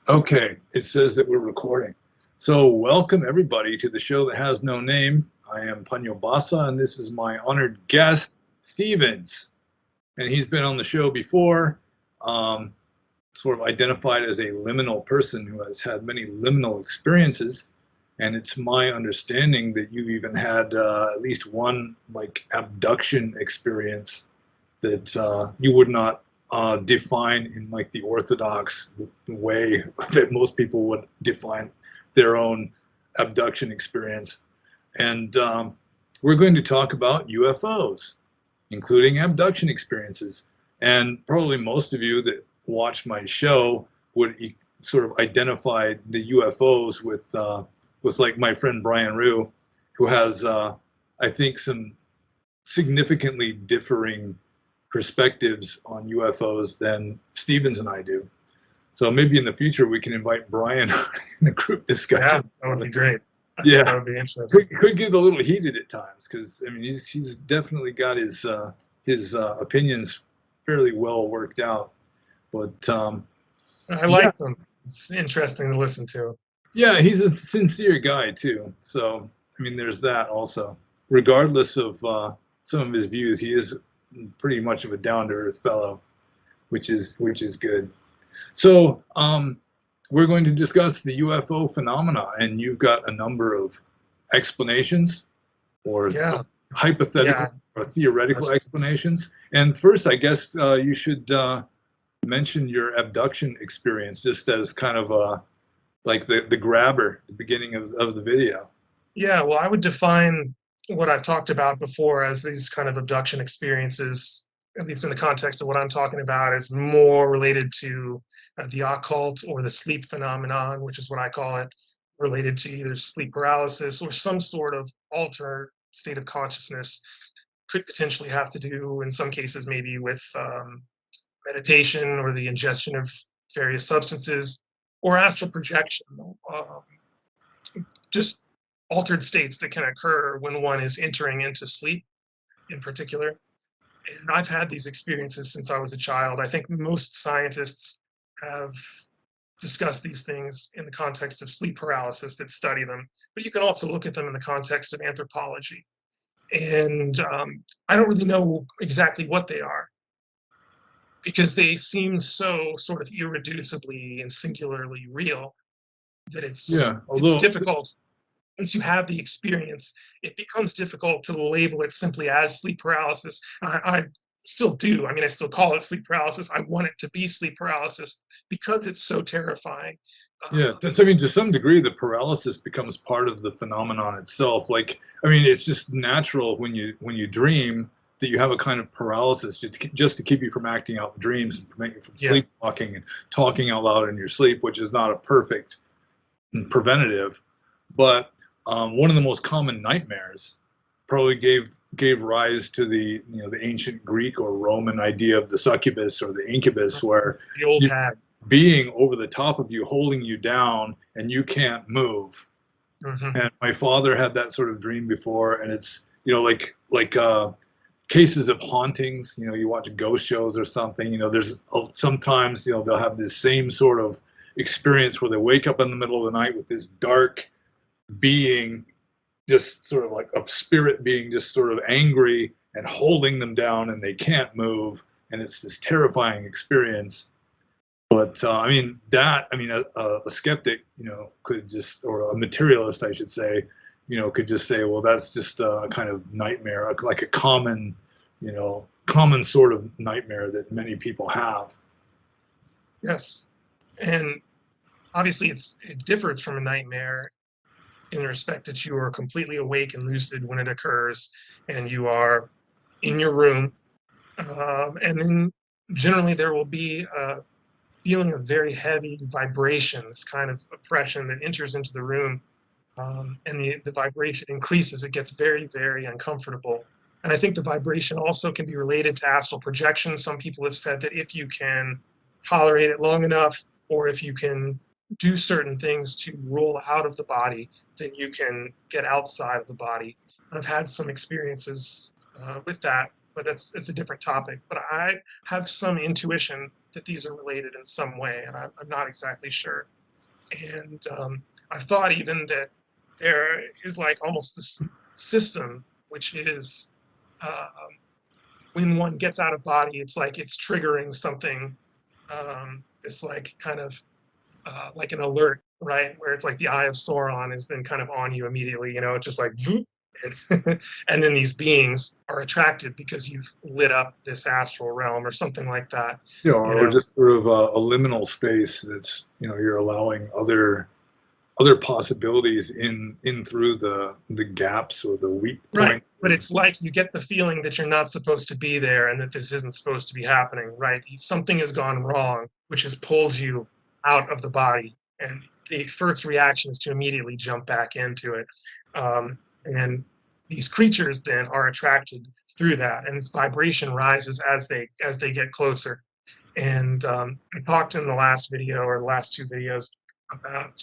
Okay, it says that we're recording. So welcome everybody to the show that has no name. I am Panyo Basa, and this is my honored guest, Stevens. And he's been on the show before, um, sort of identified as a liminal person who has had many liminal experiences. And it's my understanding that you even had at least one like abduction experience that you would not define in like the orthodox way that most people would define their own abduction experience. And we're going to talk about UFOs, including abduction experiences. And probably most of you that watch my show would sort of identify the UFOs with like my friend Brian Rue, who has I think some significantly differing perspectives on UFOs than Stevens and I do. So maybe in the future we can invite Brian in a group Yeah, discussion. that would be great. Yeah, That would be interesting. could get a little heated at times because I mean he's definitely got his opinions fairly well worked out. But I yeah, like them. It's interesting to listen to. yeah, he's a sincere guy too. So I mean there's that also. Regardless of some of his views, he is pretty much of a down to earth fellow, which is good. So we're going to discuss the UFO phenomena, and you've got a number of explanations, or Yeah, hypothetical yeah. or theoretical explanations. And first, I guess you should mention your abduction experience, just as kind of like the grabber, the beginning of the video. Yeah, well, I would define what I've talked about before as these kind of abduction experiences, at least in the context of what I'm talking about, is more related to the occult or the sleep phenomenon, which is what I call it, related to either sleep paralysis or some sort of altered state of consciousness. Could potentially have to do, in some cases, maybe with meditation or the ingestion of various substances or astral projection, um, just altered states that can occur when one is entering into sleep in particular. And I've had these experiences since I was a child. I think most scientists have discussed these things in the context of sleep paralysis that study them, but you can also look at them in the context of anthropology. And I don't really know exactly what they are, because they seem so sort of irreducibly and singularly real that Yeah, it's although difficult. Once you have the experience, it becomes difficult to label it simply as sleep paralysis. I still do. I mean, I still call it sleep paralysis. I want it to be sleep paralysis because it's so terrifying. yeah, Um, that's, I mean, to some degree, the paralysis becomes part of the phenomenon itself. Like, I mean, it's just natural when you dream that you have a kind of paralysis just to keep you from acting out the dreams and prevent you from yeah, sleepwalking and talking out loud in your sleep, which is not a perfect preventative. But one of the most common nightmares probably gave rise to the ancient Greek or Roman idea of the succubus or the incubus, where the old you hag. being over the top of you, holding you down, and you can't move. Hmm. And my father had that sort of dream before, and it's like cases of hauntings. You watch ghost shows or something. There's sometimes they'll have this same sort of experience where they wake up in the middle of the night with this dark being, just sort of like a spirit being, just sort of angry and holding them down, and they can't move, and it's this terrifying experience. But a skeptic, could just, or a materialist, I should say, could just say, well, that's just a kind of nightmare, like a common sort of nightmare that many people have. Yes, and obviously it differs from a nightmare in the respect that you are completely awake and lucid when it occurs, and you are in your room, and then generally there will be a feeling of very heavy vibration, this kind of oppression that enters into the room, and the vibration increases. It gets very, very uncomfortable. And I think the vibration also can be related to astral projection. Some people have said that if you can tolerate it long enough, or if you can do certain things to roll out of the body, then you can get outside of the body. I've had some experiences with that, but it's a different topic. But I have some intuition that these are related in some way, and I'm not exactly sure. And I thought even that there is like almost this system, which is when one gets out of body, it's like it's triggering something. It's like kind of like an alert, right? Where it's like the Eye of Sauron is then kind of on you immediately. You know, it's just like, zoop, and then these beings are attracted because you've lit up this astral realm or something like that. You know, You or know, just sort of a liminal space that's, you know, you're allowing other possibilities in through the gaps or the weak right? point. But it's like you get the feeling that you're not supposed to be there and that this isn't supposed to be happening, right? Something has gone wrong, which has pulled you out of the body, and the first reaction is to immediately jump back into it. And these creatures then are attracted through that, and its vibration rises as they get closer. And I talked in the last video or the last two videos about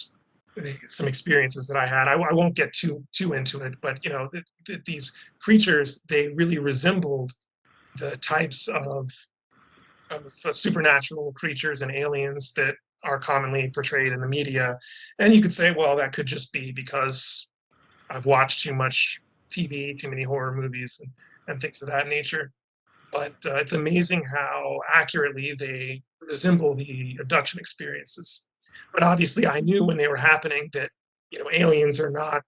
some experiences that I had. I won't get too into it, but you know, these creatures, they really resembled the types of supernatural creatures and aliens that are commonly portrayed in the media. And you could say, well, that could just be because I've watched too much TV, too many horror movies, and things of that nature. But it's amazing how accurately they resemble the abduction experiences. But obviously, I knew when they were happening that, you know, aliens are not,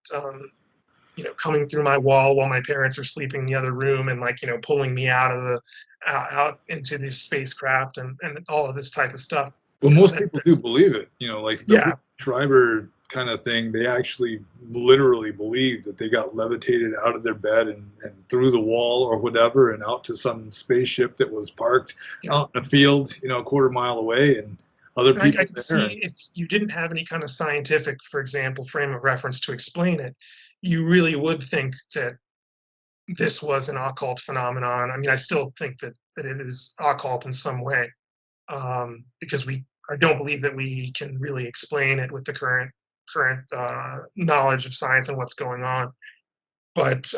you know, coming through my wall while my parents are sleeping in the other room and, like, you know, pulling me out of the out into this spacecraft and all of this type of stuff. Well, You know, most people do believe it. You know, like the yeah, Lee Schreiber kind of thing, they actually literally believe that they got levitated out of their bed and through the wall or whatever and out to some spaceship that was parked yeah. out in a field, you know, a quarter mile away, and other I people could there. And see if you didn't have any kind of scientific, for example, frame of reference to explain it, you really would think that this was an occult phenomenon. I mean, I still think that it is occult in some way, because I don't believe that we can really explain it with the current knowledge of science and what's going on. But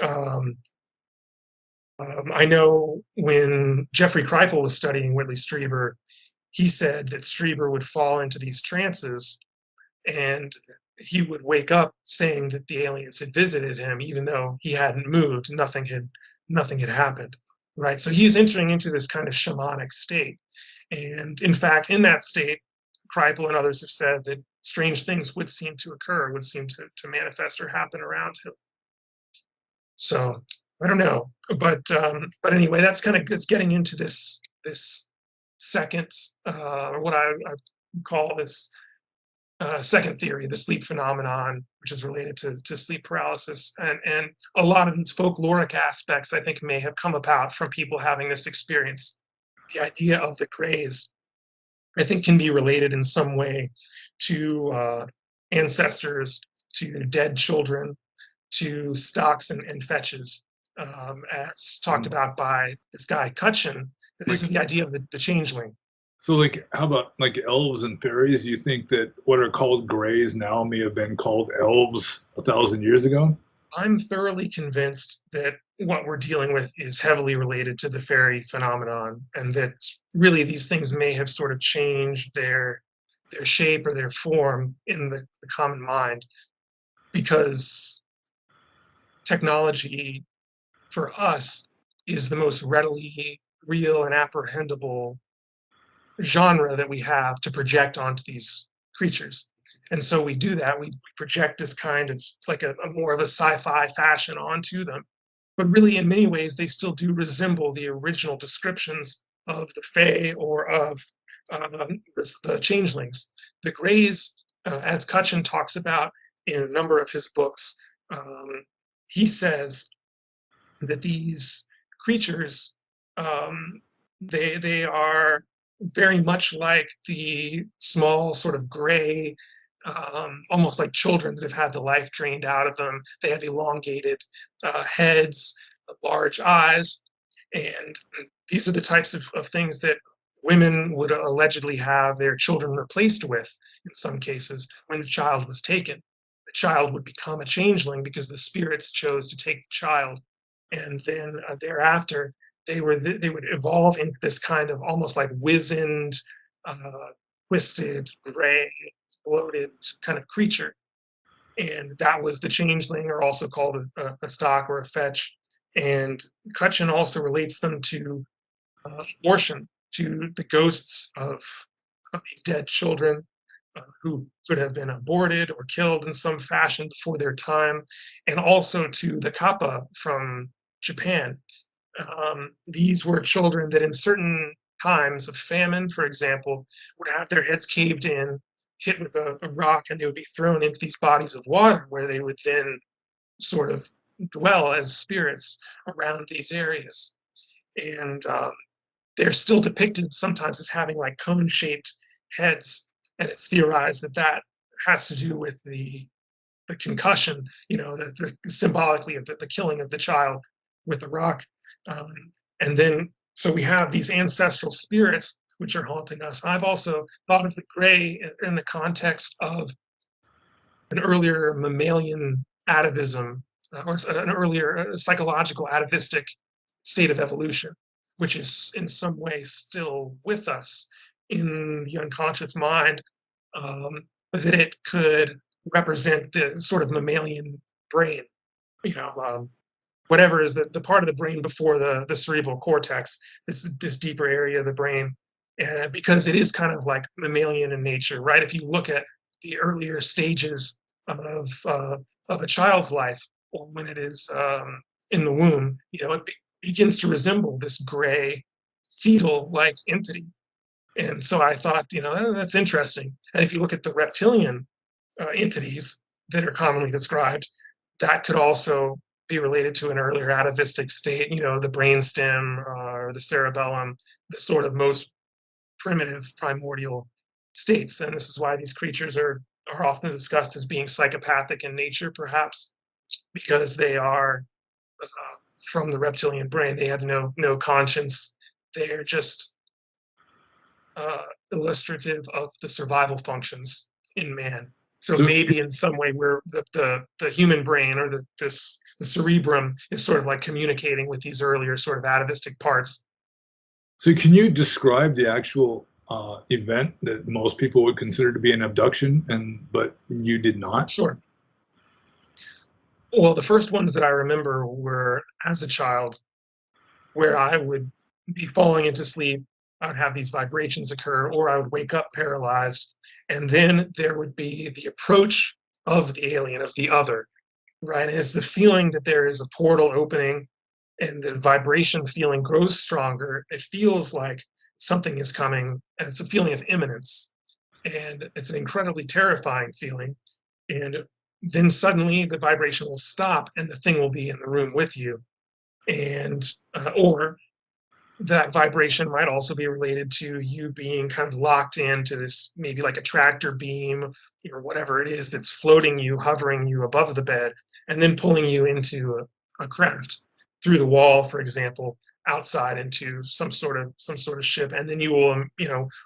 I know when Jeffrey Kripal was studying Whitley Strieber, he said that Strieber would fall into these trances and he would wake up saying that the aliens had visited him, even though he hadn't moved. Nothing had happened, right? So he's entering into this kind of shamanic state, and in fact, in that state, Kripal and others have said that strange things would seem to occur, would seem to manifest or happen around him. So I don't know, but anyway, that's kind of it's getting into this second, or what I call this second theory, the sleep phenomenon, which is related to sleep paralysis. And a lot of these folkloric aspects, I think, may have come about from people having this experience. The idea of the craze, I think, can be related in some way to ancestors, to dead children, to stocks and fetches, as talked about by this guy Cutchin. This is the idea of the changeling. so, like, how about like elves and fairies? You think that what are called grays now may have been called elves 1,000 years ago? I'm thoroughly convinced that what we're dealing with is heavily related to the fairy phenomenon, and that really these things may have sort of changed their shape or their form in the common mind, because technology for us is the most readily real and apprehendable genre that we have to project onto these creatures. And so we do that. We project this kind of like a more of a sci-fi fashion onto them. But really, in many ways, they still do resemble the original descriptions of the Fae or of the changelings. The Greys, as Cutchin talks about in a number of his books, he says that these creatures, um, they are very much like the small sort of gray, almost like children that have had the life drained out of them. They have elongated heads, large eyes, and these are the types of things that women would allegedly have their children replaced with in some cases when the child was taken. The child would become a changeling because the spirits chose to take the child, and then thereafter they would evolve into this kind of almost like wizened, uh, twisted, gray, bloated kind of creature. And that was the changeling, or also called a stalk or a fetch. And Cutchin also relates them to abortion, to the ghosts of these dead children who could have been aborted or killed in some fashion before their time, and also to the kappa from Japan. These were children that in certain times of famine, for example, would have their heads caved in, hit with a rock, and they would be thrown into these bodies of water where they would then sort of dwell as spirits around these areas. And they're still depicted sometimes as having like cone-shaped heads, and it's theorized that that has to do with the concussion, symbolically of the killing of the child with the rock. Um, and then, so we have these ancestral spirits which are haunting us. I've also thought of the gray in the context of an earlier mammalian atavism, or an earlier psychological atavistic state of evolution, which is in some way still with us in the unconscious mind, but that it could represent the sort of mammalian brain, whatever is the part of the brain before the cerebral cortex, this deeper area of the brain. And because it is kind of like mammalian in nature, right? If you look at the earlier stages of a child's life, or when it is in the womb, it begins to resemble this gray fetal-like entity. And so I thought, that's interesting. And if you look at the reptilian entities that are commonly described, that could also be related to an earlier atavistic state, the brainstem or the cerebellum, the sort of most primitive primordial states. And this is why these creatures are often discussed as being psychopathic in nature, perhaps because they are from the reptilian brain. They have no conscience. They're just illustrative of the survival functions in man. So maybe in some way where the human brain, or the cerebrum, is sort of like communicating with these earlier sort of atavistic parts. So can you describe the actual event that most people would consider to be an abduction, but you did not? Sure. Well, the first ones that I remember were as a child, where I would be falling into sleep. I would have these vibrations occur, or I would wake up paralyzed. And then there would be the approach of the alien, of the other, right? And it's the feeling that there is a portal opening, and the vibration feeling grows stronger. It feels like something is coming, and it's a feeling of imminence. And it's an incredibly terrifying feeling. And then suddenly the vibration will stop, and the thing will be in the room with you. And, or that vibration might also be related to you being kind of locked into this, maybe like a tractor beam or whatever it is that's floating you, hovering you above the bed, and then pulling you into a craft through the wall, for example, outside into some sort of ship. And then you will,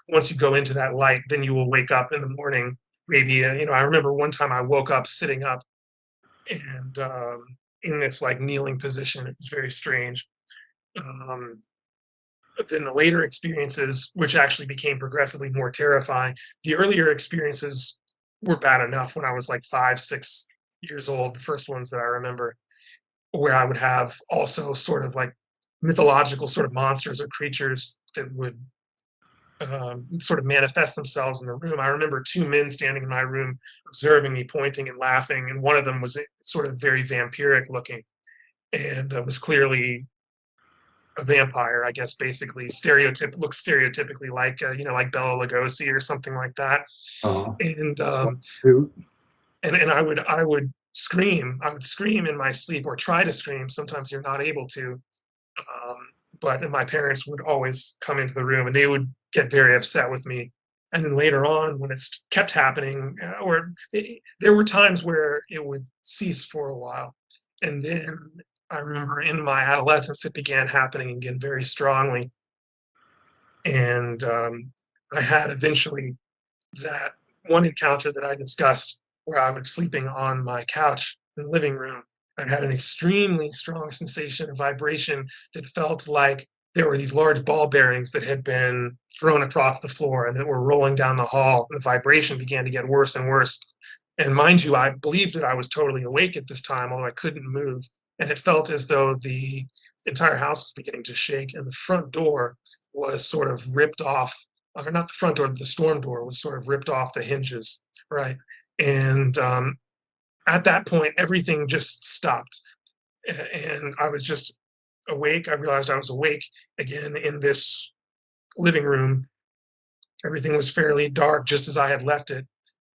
once you go into that light, then you will wake up in the morning. Maybe, I remember one time I woke up sitting up, and in this like kneeling position. It was very strange. But then the later experiences, which actually became progressively more terrifying, the earlier experiences were bad enough when I was like 5, 6 years old, the first ones that I remember, where I would have also sort of like mythological sort of monsters or creatures that would sort of manifest themselves in the room. I remember 2 men standing in my room observing me, pointing and laughing, and one of them was sort of very vampiric looking, and was clearly a vampire, I guess. Basically, looks stereotypically like like Bela Lugosi or something like that. And and I would scream. I would scream in my sleep, or try to scream. Sometimes you're not able to. But my parents would always come into the room, and they would get very upset with me. And then later on, when it's kept happening, there were times where it would cease for a while, and then I remember in my adolescence, it began happening again very strongly. And I had eventually that one encounter that I discussed, where I was sleeping on my couch in the living room. I had an extremely strong sensation of vibration that felt like there were these large ball bearings that had been thrown across the floor and that were rolling down the hall. And the vibration began to get worse and worse. And mind you, I believed that I was totally awake at this time, although I couldn't move. And it felt as though the entire house was beginning to shake, and the front door was sort of ripped off, or not the front door, the storm door was sort of ripped off the hinges, right? And at that point, everything just stopped. And I was just awake. I realized I was awake again in this living room. Everything was fairly dark, just as I had left it,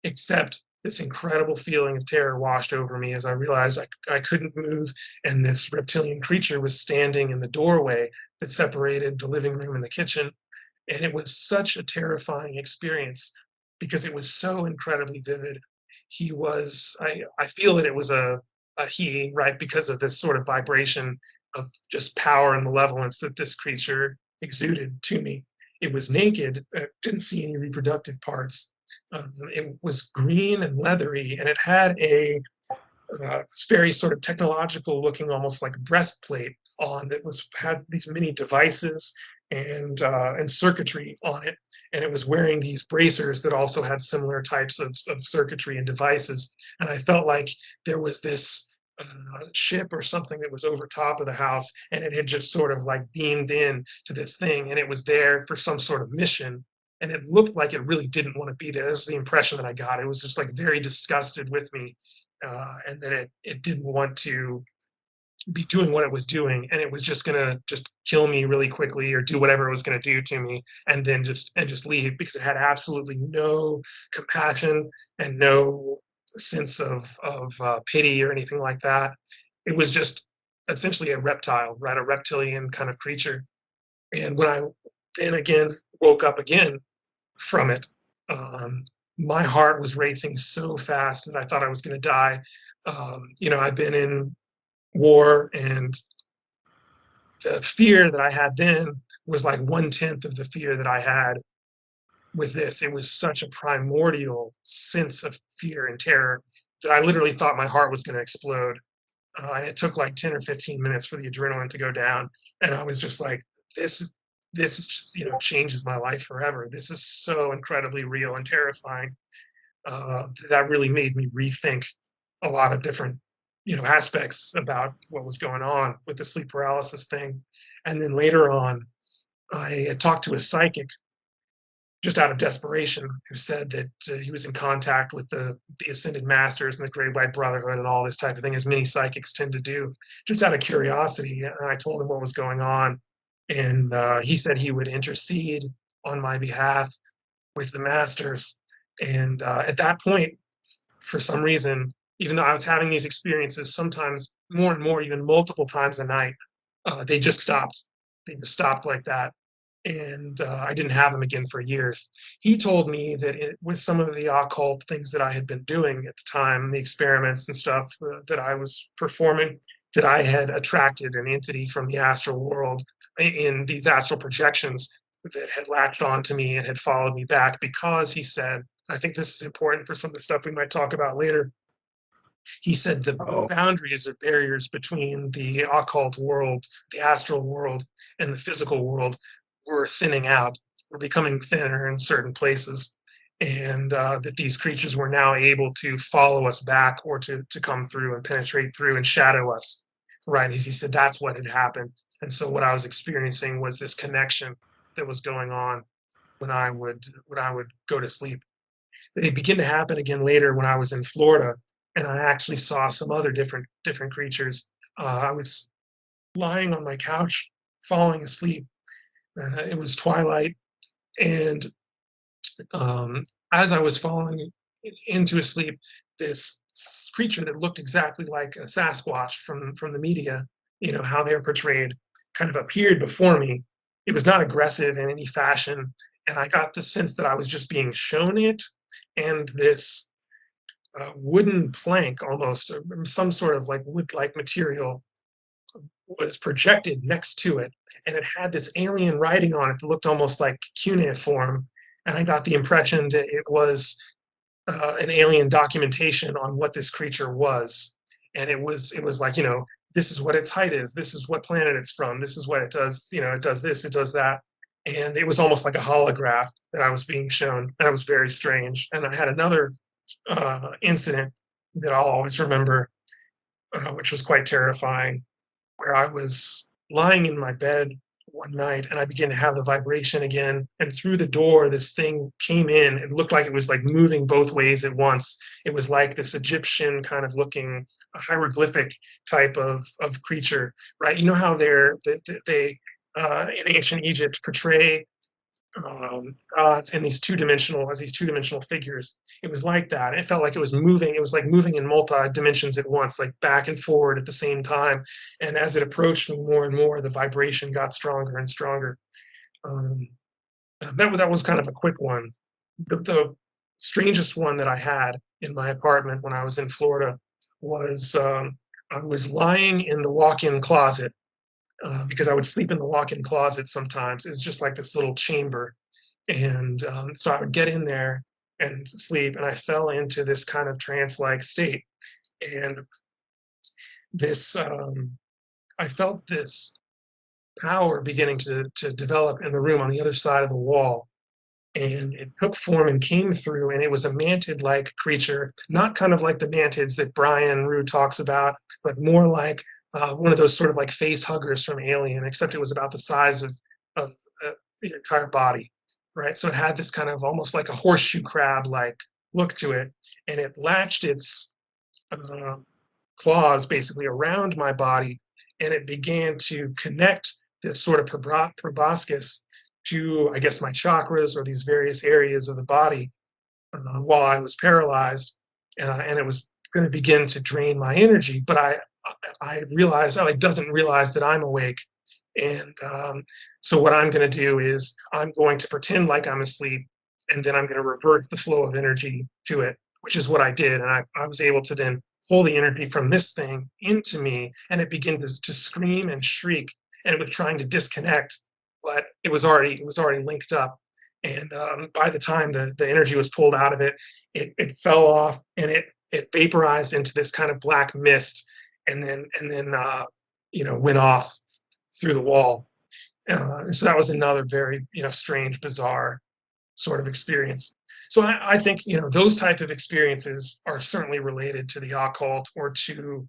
except this incredible feeling of terror washed over me as I realized I couldn't move, and this reptilian creature was standing in the doorway that separated the living room and the kitchen. And it was such a terrifying experience because it was so incredibly vivid. He was, I feel that it was a he, right, because of this sort of vibration of just power and malevolence that this creature exuded to me. It was naked, didn't see any reproductive parts. It was green and leathery, and it had a very sort of technological looking, almost like breastplate on that had these many devices and circuitry on it, and it was wearing these bracers that also had similar types of circuitry and devices. And I felt like there was this ship or something that was over top of the house, and it had just sort of like beamed in to this thing, and it was there for some sort of mission. And it looked like it really didn't want to be there. This is the impression that I got. It was just like very disgusted with me, and that it didn't want to be doing what it was doing, and it was just gonna just kill me really quickly or do whatever it was gonna do to me, and then just leave, because it had absolutely no compassion and no sense of pity or anything like that. It was just essentially a reptile, right? A reptilian kind of creature. And when I then again woke up again from it, my heart was racing so fast that I thought I was going to die. I've been in war, and the fear that I had then was like 1/10 of the fear that I had with this. It was such a primordial sense of fear and terror that I literally thought my heart was going to explode. And it took like 10 or 15 minutes for the adrenaline to go down. And I was just like, this is just, changes my life forever. This is so incredibly real and terrifying. That really made me rethink a lot of different, aspects about what was going on with the sleep paralysis thing. And then later on, I talked to a psychic just out of desperation, who said that he was in contact with the ascended masters and the Great White Brotherhood and all this type of thing, as many psychics tend to do, just out of curiosity. And I told him what was going on, and he said he would intercede on my behalf with the masters. And at that point, for some reason, even though I was having these experiences, sometimes more and more, even multiple times a night, they just stopped. They just stopped like that. And I didn't have them again for years. He told me that with some of the occult things that I had been doing at the time, the experiments and stuff that I was performing, that I had attracted an entity from the astral world in these astral projections that had latched on to me and had followed me back, because he said, I think this is important for some of the stuff we might talk about later. He said the boundaries or barriers between the occult world, the astral world, and the physical world were thinning out, were becoming thinner in certain places, and that these creatures were now able to follow us back, or to come through and penetrate through and shadow us, right? He said that's what had happened. And so what I was experiencing was this connection that was going on when I would go to sleep. It began to happen again later when I was in Florida, and I actually saw some other different creatures. I was lying on my couch, falling asleep. It was twilight, and as I was falling into a sleep, this creature that looked exactly like a Sasquatch from the media, how they were portrayed, kind of appeared before me. It was not aggressive in any fashion, and I got the sense that I was just being shown it, and this wooden plank, almost some sort of like wood-like material, was projected next to it, and it had this alien writing on it that looked almost like cuneiform. And I got the impression that it was an alien documentation on what this creature was. And it was like, this is what its height is, this is what planet it's from, this is what it does, it does this, it does that. And it was almost like a holograph that I was being shown. That was very strange. And I had another incident that I'll always remember, which was quite terrifying, where I was lying in my bed one night and I began to have the vibration again. And through the door, this thing came in. It looked like it was like moving both ways at once. It was like this Egyptian kind of looking hieroglyphic type of creature, right? You know how they in ancient Egypt portray gods in these two-dimensional figures. It was like that. It felt like it was moving. It was like moving in multi-dimensions at once, like back and forward at the same time. And as it approached me more and more, the vibration got stronger and stronger. That was kind of a quick one. The strangest one that I had in my apartment when I was in Florida was I was lying in the walk-in closet because I would sleep in the walk-in closet sometimes. It was just like this little chamber. And so I would get in there and sleep, and I fell into this kind of trance-like state. And this, I felt this power beginning to develop in the room on the other side of the wall. And it took form and came through, and it was a mantid-like creature, not kind of like the mantids that Brian Rue talks about, but more like one of those sort of like face huggers from Alien, except it was about the size of the entire body, right? So it had this kind of almost like a horseshoe crab-like look to it, and it latched its claws basically around my body, and it began to connect this sort of proboscis to, I guess, my chakras or these various areas of the body while I was paralyzed, and it was going to begin to drain my energy. But I realized, oh, it doesn't realize that I'm awake. And so what I'm going to do is I'm going to pretend like I'm asleep, and then I'm going to revert the flow of energy to it, which is what I did. And I was able to then pull the energy from this thing into me, and it began to scream and shriek, and it was trying to disconnect, but it was already linked up. And by the time the energy was pulled out of it, it fell off, and it vaporized into this kind of black mist, and then went off through the wall. So that was another very strange, bizarre sort of experience. So I think those type of experiences are certainly related to the occult or to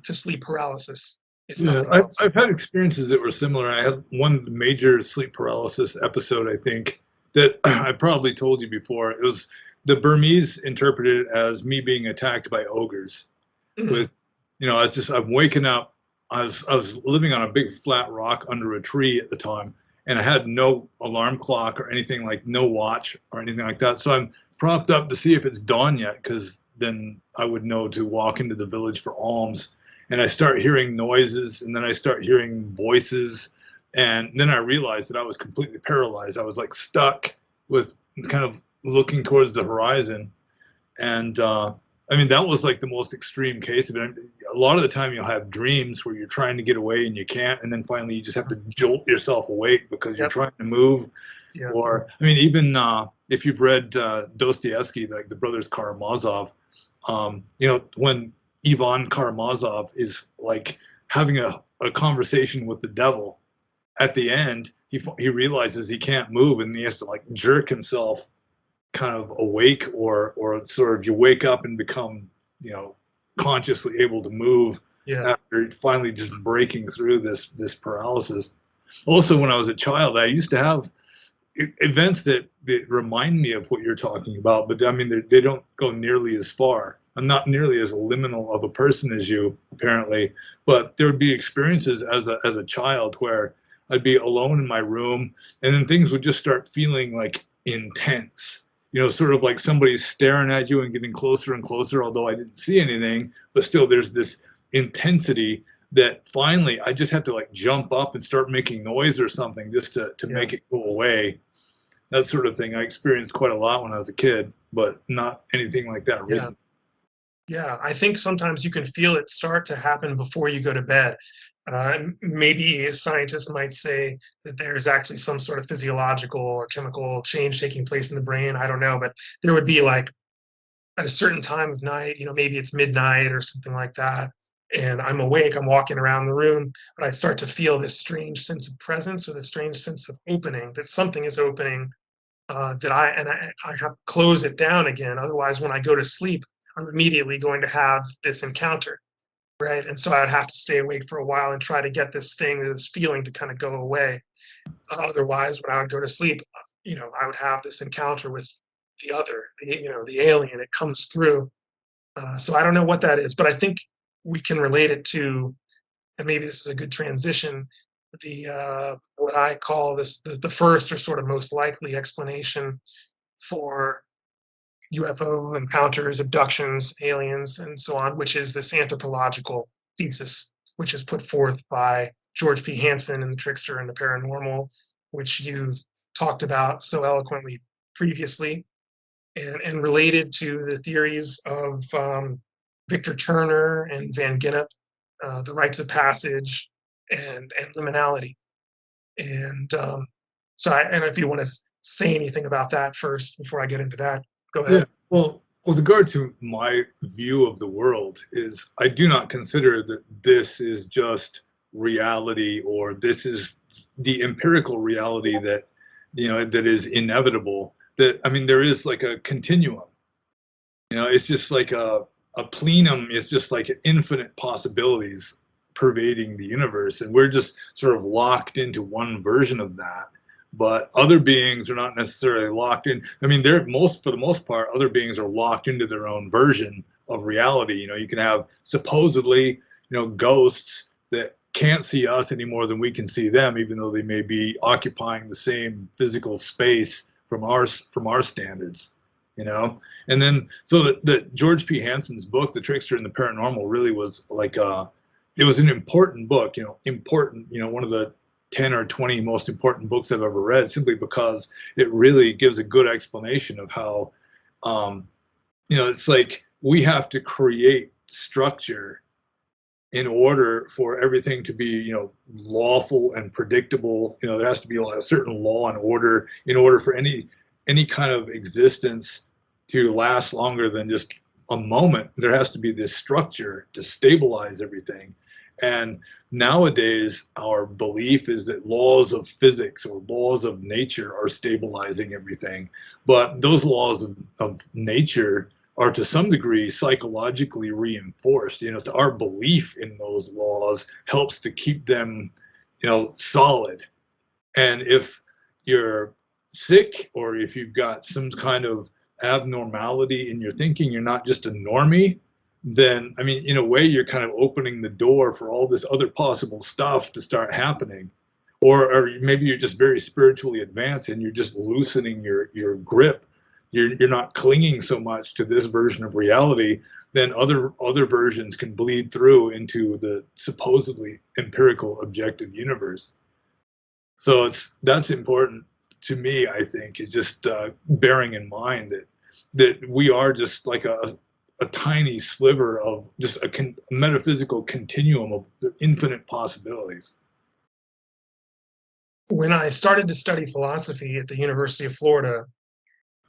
sleep paralysis, if nothing else. I've had experiences that were similar. I had one major sleep paralysis episode, I think, that I probably told you before. It was the Burmese interpreted it as me being attacked by ogres. With, I'm waking up. I was living on a big flat rock under a tree at the time, and I had no alarm clock or anything, like no watch or anything like that. So I'm propped up to see if it's dawn yet, because then I would know to walk into the village for alms. And I start hearing noises, and then I start hearing voices, and then I realized that I was completely paralyzed. I was like stuck with kind of looking towards the horizon. And that was like the most extreme case of it. A lot of the time you'll have dreams where you're trying to get away and you can't, and then finally you just have to jolt yourself awake because you're trying to move. Yeah. Or, even if you've read Dostoevsky, like the brothers Karamazov, when Ivan Karamazov is like having a conversation with the devil, at the end, he realizes he can't move, and he has to like jerk himself kind of awake, or sort of you wake up and become consciously able to move after finally just breaking through this paralysis. Also, when I was a child, I used to have events that remind me of what you're talking about, but they don't go nearly as far. I'm not nearly as liminal of a person as you, apparently, but there would be experiences as a child where I'd be alone in my room, and then things would just start feeling like intense. Sort of like somebody's staring at you and getting closer and closer, although I didn't see anything, but still there's this intensity that finally I just have to like jump up and start making noise or something just to make it go away. That sort of thing I experienced quite a lot when I was a kid, but not anything like that recently. Yeah, I think sometimes you can feel it start to happen before you go to bed. Maybe a scientist might say that there's actually some sort of physiological or chemical change taking place in the brain. I don't know, but there would be like at a certain time of night, maybe it's midnight or something like that, and I'm awake, I'm walking around the room, but I start to feel this strange sense of presence or this strange sense of opening, that something is opening, I have to close it down again. Otherwise, when I go to sleep, I'm immediately going to have this encounter, right? And so I'd have to stay awake for a while and try to get this thing, this feeling to kind of go away. Otherwise, when I would go to sleep, I would have this encounter with the other, the alien. It comes through. So I don't know what that is, but I think we can relate it to, and maybe this is a good transition, the what I call the first or sort of most likely explanation for UFO encounters, abductions, aliens, and so on, which is this anthropological thesis, which is put forth by George P. Hansen in The Trickster and the Paranormal, which you've talked about so eloquently previously, and related to the theories of Victor Turner and Van Gennep, the rites of passage, and liminality. And and if you want to say anything about that first before I get into that, go ahead. Yeah. Well, with regard to my view of the world, is I do not consider that this is just reality, or this is the empirical reality that that is inevitable. That, I mean, there is like a continuum. It's just like a plenum is just like infinite possibilities pervading the universe, and we're just sort of locked into one version of that. But other beings are not necessarily locked in. I mean, for the most part, other beings are locked into their own version of reality. You can have supposedly, ghosts that can't see us any more than we can see them, even though they may be occupying the same physical space from our standards. And then so the George P. Hansen's book, The Trickster and the Paranormal, really was like it was an important book. Important. One of the 10 or 20 most important books I've ever read, simply because it really gives a good explanation of how, it's like we have to create structure in order for everything to be, lawful and predictable. There has to be a certain law and order in order for any kind of existence to last longer than just a moment. There has to be this structure to stabilize everything. And nowadays, our belief is that laws of physics or laws of nature are stabilizing everything. But those laws of nature are to some degree psychologically reinforced. So our belief in those laws helps to keep them, solid. And if you're sick, or if you've got some kind of abnormality in your thinking, you're not just a normie, then, I mean, in a way, you're kind of opening the door for all this other possible stuff to start happening. Or maybe you're just very spiritually advanced and you're just loosening your grip. You're not clinging so much to this version of reality. Then other versions can bleed through into the supposedly empirical objective universe. So that's important to me. I think is just bearing in mind that we are just like a tiny sliver of just a metaphysical continuum of the infinite possibilities. When I started to study philosophy at the University of Florida,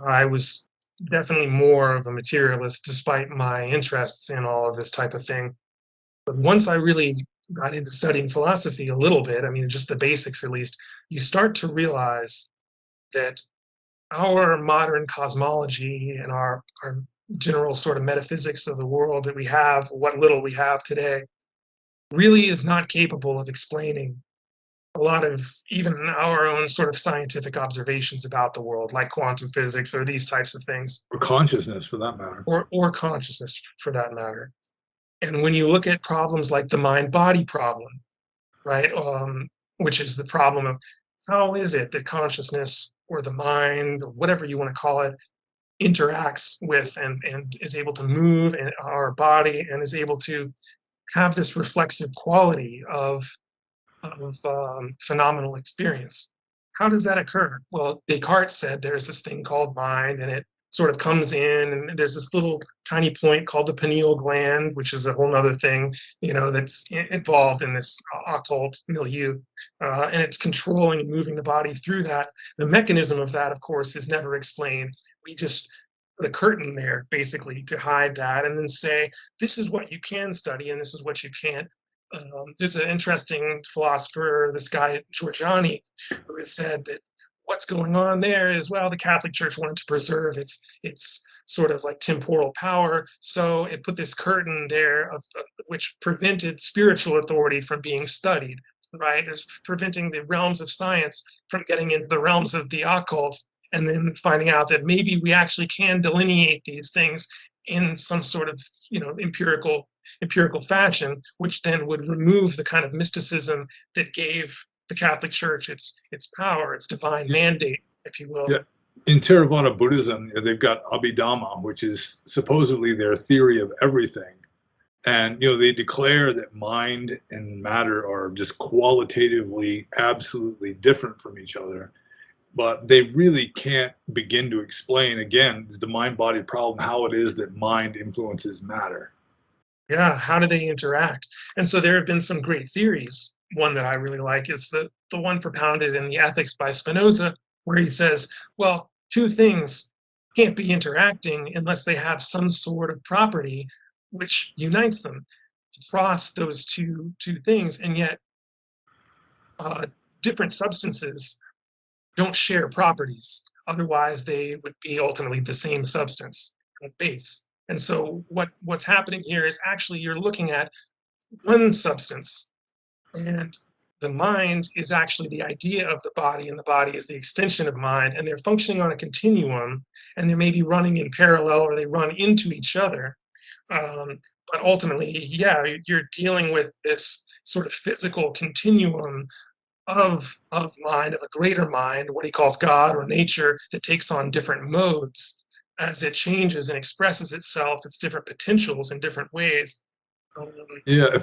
I was definitely more of a materialist despite my interests in all of this type of thing. But once I really got into studying philosophy a little bit, I mean, just the basics at least, you start to realize that our modern cosmology and our general sort of metaphysics of the world that we have, what little we have today, really is not capable of explaining a lot of even our own sort of scientific observations about the world, like quantum physics or these types of things. Or consciousness, for that matter. Or consciousness, for that matter. And when you look at problems like the mind-body problem, right, which is the problem of how is it that consciousness or the mind, or whatever you want to call it, interacts with and is able to move in our body and is able to have this reflexive quality of phenomenal experience. How does that occur? Well, Descartes said there's this thing called mind, and it sort of comes in, and there's this little tiny point called the pineal gland, which is a whole other thing, that's involved in this occult milieu, and it's controlling and moving the body through that. The mechanism of that, of course, is never explained. We just the curtain there basically to hide that, and then say this is what you can study and this is what you can't. There's an interesting philosopher, this guy Giorgiani, who has said that what's going on there is, well, the Catholic Church wanted to preserve its sort of like temporal power, so it put this curtain there which prevented spiritual authority from being studied, right? It's preventing the realms of science from getting into the realms of the occult, and then finding out that maybe we actually can delineate these things in some sort of, empirical fashion, which then would remove the kind of mysticism that gave the Catholic Church its power, its divine mandate, if you will. Yeah. In Theravada Buddhism, they've got Abhidhamma, which is supposedly their theory of everything. And, they declare that mind and matter are just qualitatively absolutely different from each other. But they really can't begin to explain, again, the mind-body problem, how it is that mind influences matter. Yeah, how do they interact? And so there have been some great theories. One that I really like is the one propounded in the Ethics by Spinoza, where he says, well, two things can't be interacting unless they have some sort of property which unites them across those two things, and yet different substances don't share properties. Otherwise, they would be ultimately the same substance at base. And so what's happening here is actually you're looking at one substance, and the mind is actually the idea of the body, and the body is the extension of mind, and they're functioning on a continuum, and they may be running in parallel or they run into each other. But ultimately, yeah, you're dealing with this sort of physical continuum of mind, of a greater mind, what he calls God or nature, that takes on different modes as it changes and expresses itself, its different potentials in different ways. Yeah, But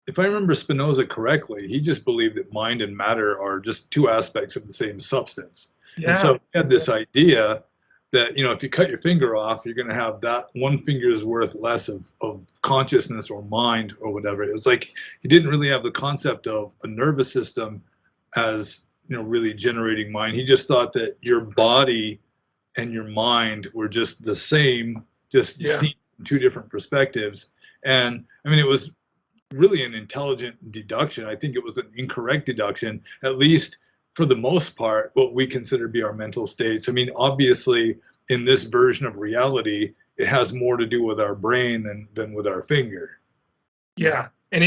if I remember Spinoza correctly, he just believed that mind and matter are just two aspects of the same substance. And yeah, so he had this idea that, if you cut your finger off, you're going to have that one finger's worth less of consciousness or mind or whatever. It was like he didn't really have the concept of a nervous system as, really generating mind. He just thought that your body and your mind were just the same, just yeah, seen from two different perspectives. And I mean, it was really an intelligent deduction. I think it was an incorrect deduction, at least for the most part, what we consider to be our mental states. I mean, obviously, in this version of reality, it has more to do with our brain than with our finger. yeah. And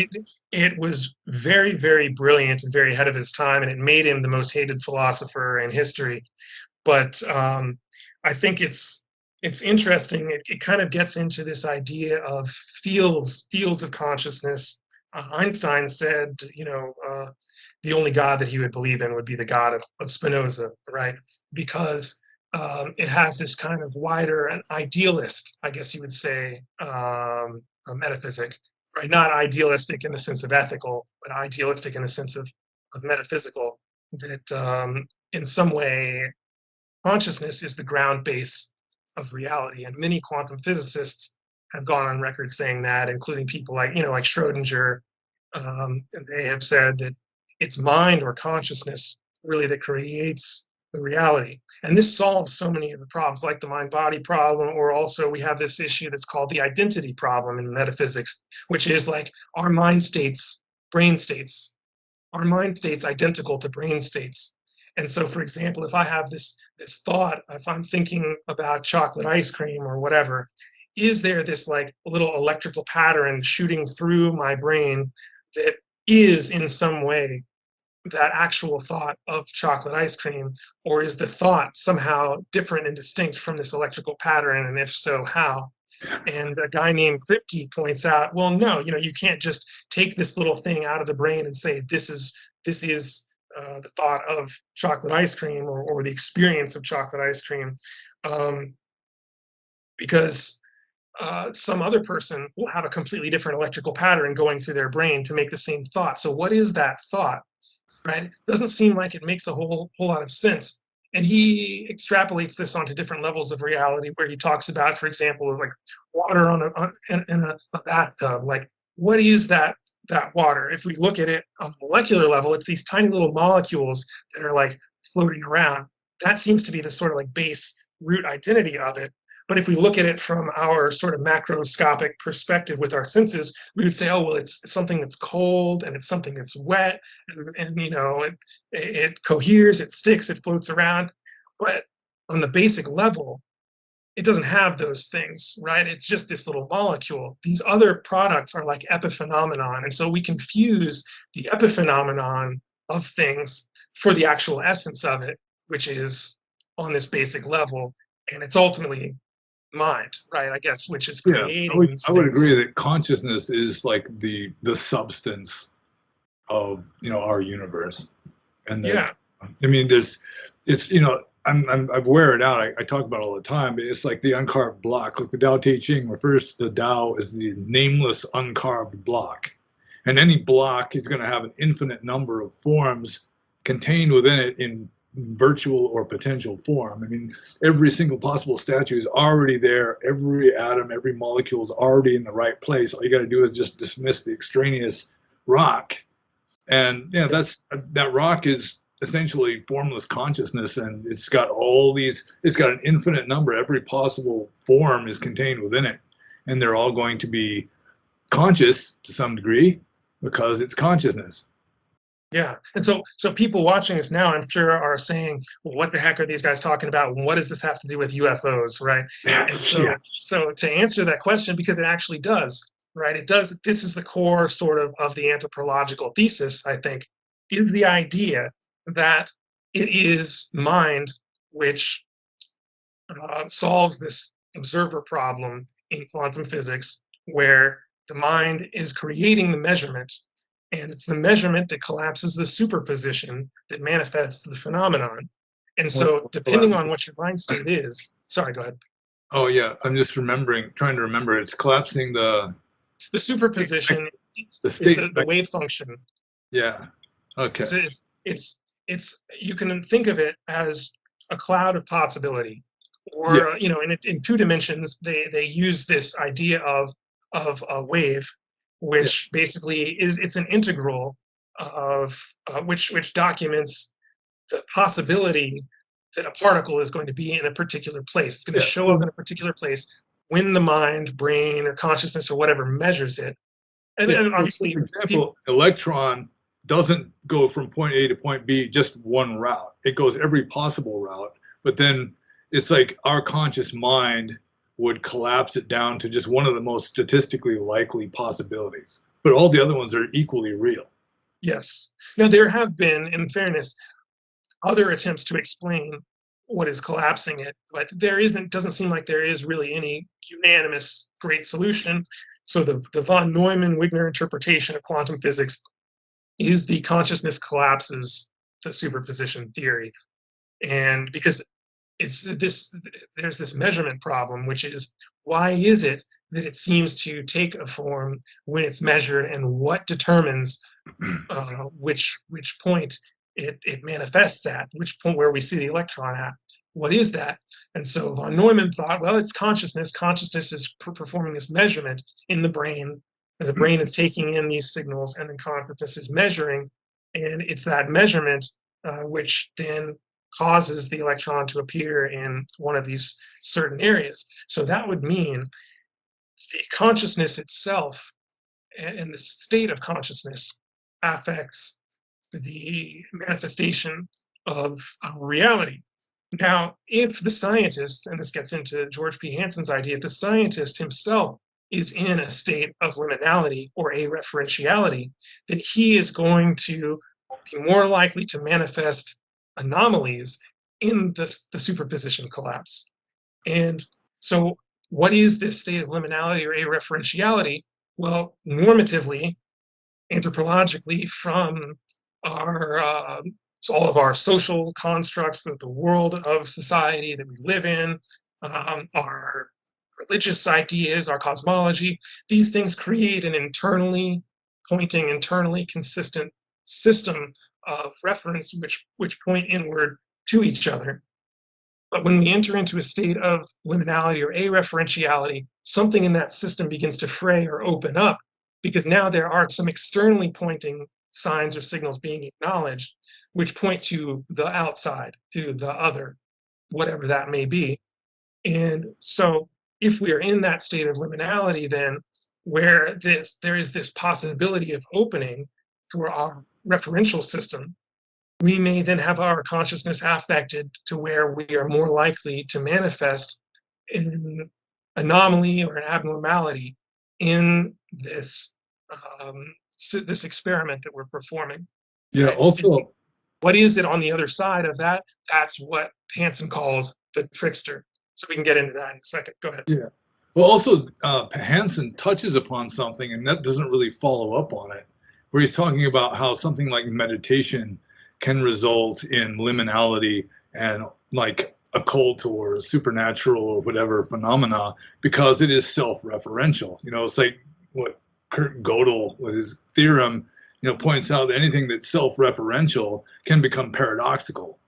it was very, very brilliant and very ahead of his time, and it made him the most hated philosopher in history. But I think it's interesting. It kind of gets into this idea of fields of consciousness. Einstein said, the only God that he would believe in would be the God of Spinoza, right? Because it has this kind of wider and idealist, I guess you would say, a metaphysic, right? Not idealistic in the sense of ethical, but idealistic in the sense of metaphysical, that in some way consciousness is the ground base of reality. And many quantum physicists have gone on record saying that, including people like Schrodinger. And they have said that it's mind or consciousness really that creates the reality. And this solves so many of the problems, like the mind-body problem, or also we have this issue that's called the identity problem in metaphysics, which is like, are mind states, brain states, are mind states identical to brain states? And so, for example, if I have this thought, if I'm thinking about chocolate ice cream or whatever, is there this like little electrical pattern shooting through my brain that is in some way that actual thought of chocolate ice cream, or is the thought somehow different and distinct from this electrical pattern, and if so, how? And a guy named Kripke points out, well, no, you can't just take this little thing out of the brain and say this is the thought of chocolate ice cream, or the experience of chocolate ice cream, because some other person will have a completely different electrical pattern going through their brain to make the same thought. So what is that thought? Right? Doesn't seem like it makes a whole lot of sense. And he extrapolates this onto different levels of reality, where he talks about, for example, like water in a bathtub. Like, what is that water? If we look at it on a molecular level, it's these tiny little molecules that are like floating around. That seems to be the sort of like base root identity of it. But if we look at it from our sort of macroscopic perspective with our senses, we would say, oh, well, it's something that's cold and it's something that's wet, and you know, it coheres, it sticks, it floats around. But on the basic level, it doesn't have those things, right? It's just this little molecule. These other products are like epiphenomenon. And so we confuse the epiphenomenon of things for the actual essence of it, which is on this basic level. And it's ultimately mind, right? I guess, which is Yeah, creating these I would things. agree that consciousness is like the substance of, you know, our universe. And Yeah, that, I mean, it's, you know, I wear it out. I talk about it all the time, but it's like the uncarved block. Like the Tao Te Ching refers to the Tao as the nameless uncarved block. And any block is going to have an infinite number of forms contained within it in virtual or potential form. I mean, every single possible statue is already there. Every atom, every molecule is already in the right place. All you got to do is just dismiss the extraneous rock. And yeah, that rock is essentially formless consciousness, and it's got an infinite number. Every possible form is contained within it, and they're all going to be conscious to some degree because it's consciousness. yeah. And so people watching us now, I'm sure, are saying, well, what the heck are these guys talking about? What does this have to do with UFOs, right? And Yeah. so to answer that question, because it actually does, right? It does. This is the core sort of the anthropological thesis, I think, is the idea that it is mind which solves this observer problem in quantum physics, where the mind is creating the measurement, and it's the measurement that collapses the superposition that manifests the phenomenon. And so, depending on what your mind state is, sorry, go ahead. Oh yeah, I'm just trying to remember. It's collapsing The superposition is state. the wave function. Yeah. Okay. It's you can think of it as a cloud of possibility, Yeah. or you know, in two dimensions, they use this idea of a wave, Yeah. which basically it's an integral of which documents the possibility that a particle is going to be in a particular place. It's going to Yeah. show up in a particular place when the mind, brain, or consciousness or whatever measures it. And, Yeah. and obviously, For example, electron doesn't go from point A to point B just one route. It goes every possible route, but then it's like our conscious mind would collapse it down to just one of the most statistically likely possibilities. But all the other ones are equally real. yes. Now, there have been, in fairness, other attempts to explain what is collapsing it, but doesn't seem like there is really any unanimous great solution. So the von Neumann-Wigner interpretation of quantum physics is the consciousness collapses the superposition theory. And because there's this measurement problem, which is, why is it that it seems to take a form when it's measured, and what determines which point it manifests at, which point where we see the electron at? What is that? And so von Neumann thought, well, it's consciousness. Consciousness is performing this measurement in the brain. The brain is taking in these signals, and then consciousness is measuring, and it's that measurement which then causes the electron to appear in one of these certain areas. So that would mean the consciousness itself and the state of consciousness affects the manifestation of reality. Now, if the scientist, and this gets into George P. Hansen's idea, if the scientist himself is in a state of liminality or areferentiality, then he is going to be more likely to manifest anomalies in the superposition collapse. And so, what is this state of liminality or areferentiality? Well, normatively, anthropologically, from our so all of our social constructs, the world of society that we live in, our religious ideas, our cosmology, these things create an internally pointing, internally consistent system of reference which point inward to each other. But when we enter into a state of liminality or areferentiality, something in that system begins to fray or open up, because now there are some externally pointing signs or signals being acknowledged, which point to the outside, to the other, whatever that may be. And so if we are in that state of liminality, then where there is this possibility of opening for our referential system, we may then have our consciousness affected to where we are more likely to manifest an anomaly or an abnormality in this experiment that we're performing. Yeah. Right? Also, What is it on the other side of that? That's what Hansen calls the trickster. So we can get into that in a second. Go ahead. yeah. Well, also, Hansen touches upon something, and that doesn't really follow up on it, where he's talking about how something like meditation can result in liminality and like occult or supernatural or whatever phenomena because it is self-referential. It's like what Kurt Gödel with his theorem, points out that anything that's self-referential can become paradoxical.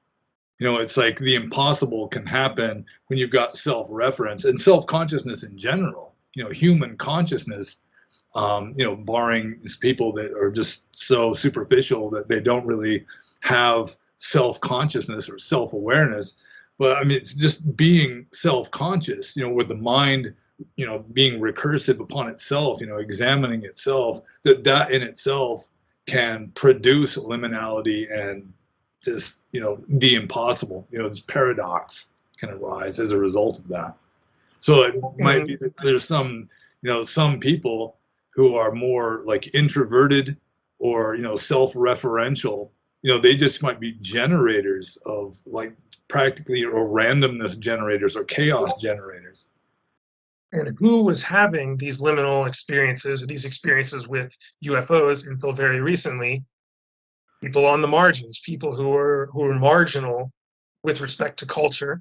It's like the impossible can happen when you've got self-reference and self-consciousness in general. Human consciousness, barring people that are just so superficial that they don't really have self-consciousness or self-awareness. But I mean, it's just being self-conscious, with the mind, being recursive upon itself, examining itself, that in itself can produce liminality and just the impossible. This paradox can arise as a result of that. So it might be that there's some people who are more like introverted or self-referential. They just might be generators of like practically or randomness generators or chaos generators. And who was having these liminal experiences or these experiences with UFOs until very recently? People on the margins, people who were marginal with respect to culture,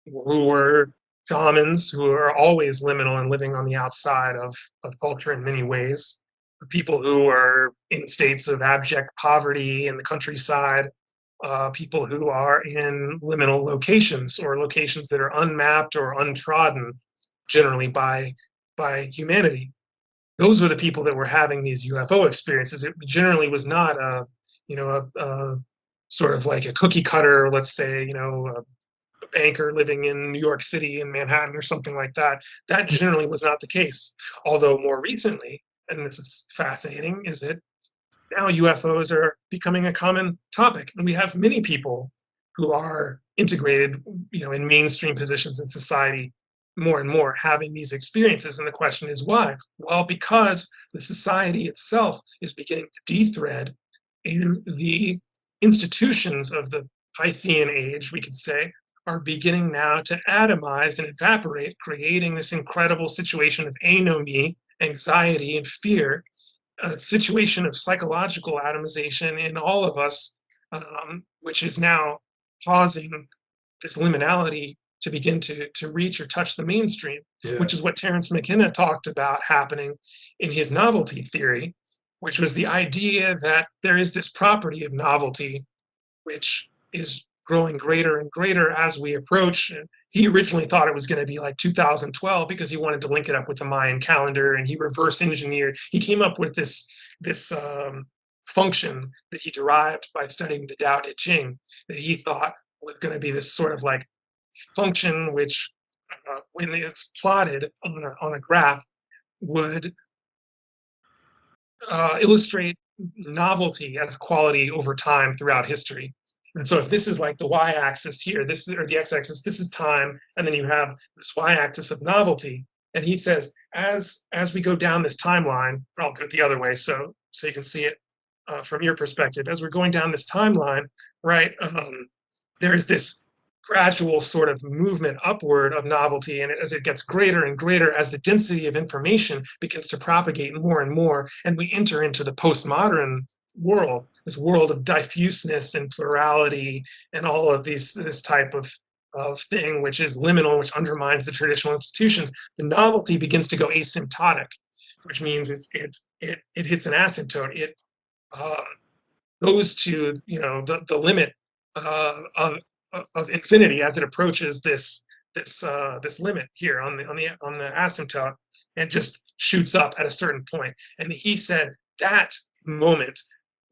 who were shamans, who are always liminal and living on the outside of culture in many ways, people who are in states of abject poverty in the countryside, people who are in liminal locations or locations that are unmapped or untrodden, generally by humanity. Those were the people that were having these UFO experiences. It generally was not a sort of like a cookie cutter, let's say, a banker living in New York City in Manhattan or something like that. That generally was not the case. Although more recently, and this is fascinating, is that now UFOs are becoming a common topic. And we have many people who are integrated, in mainstream positions in society more and more having these experiences. And the question is why? Well, because the society itself is beginning to de-thread, and the institutions of the Piscean age, we could say, are beginning now to atomize and evaporate, creating this incredible situation of anomie, anxiety, and fear, a situation of psychological atomization in all of us, which is now causing this liminality to begin to reach or touch the mainstream, which is what Terence McKenna talked about happening in his novelty theory, which was the idea that there is this property of novelty, which is growing greater and greater as we approach. And he originally thought it was going to be like 2012 because he wanted to link it up with the Mayan calendar, and he reverse engineered. He came up with this function that he derived by studying the Tao Te Ching that he thought was going to be this sort of like function which, when it's plotted on a graph, would illustrate novelty as a quality over time throughout history. And so if this is like the y-axis here, this is, or the x-axis, this is time, and then you have this y-axis of novelty. And he says, as we go down this timeline, I'll do it the other way so you can see it from your perspective. As we're going down this timeline, right, there is this gradual sort of movement upward of novelty, and as it gets greater and greater, as the density of information begins to propagate more and more, and we enter into the postmodern world, this world of diffuseness and plurality and all of this type of thing, which is liminal, which undermines the traditional institutions, the novelty begins to go asymptotic, which means it hits an asymptote. It goes to the limit of infinity as it approaches this limit here on the asymptote, and just shoots up at a certain point. And he said that moment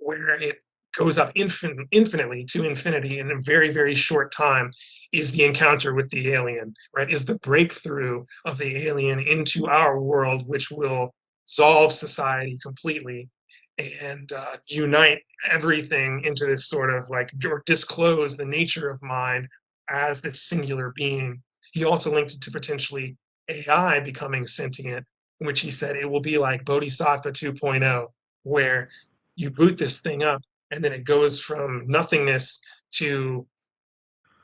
where it goes up infinitely to infinity in a very, very short time is the encounter with the alien, right? Is the breakthrough of the alien into our world, which will solve society completely and unite everything into this sort of like, or disclose the nature of mind as this singular being. He also linked it to potentially AI becoming sentient, in which he said it will be like Bodhisattva 2.0, where you boot this thing up and then it goes from nothingness to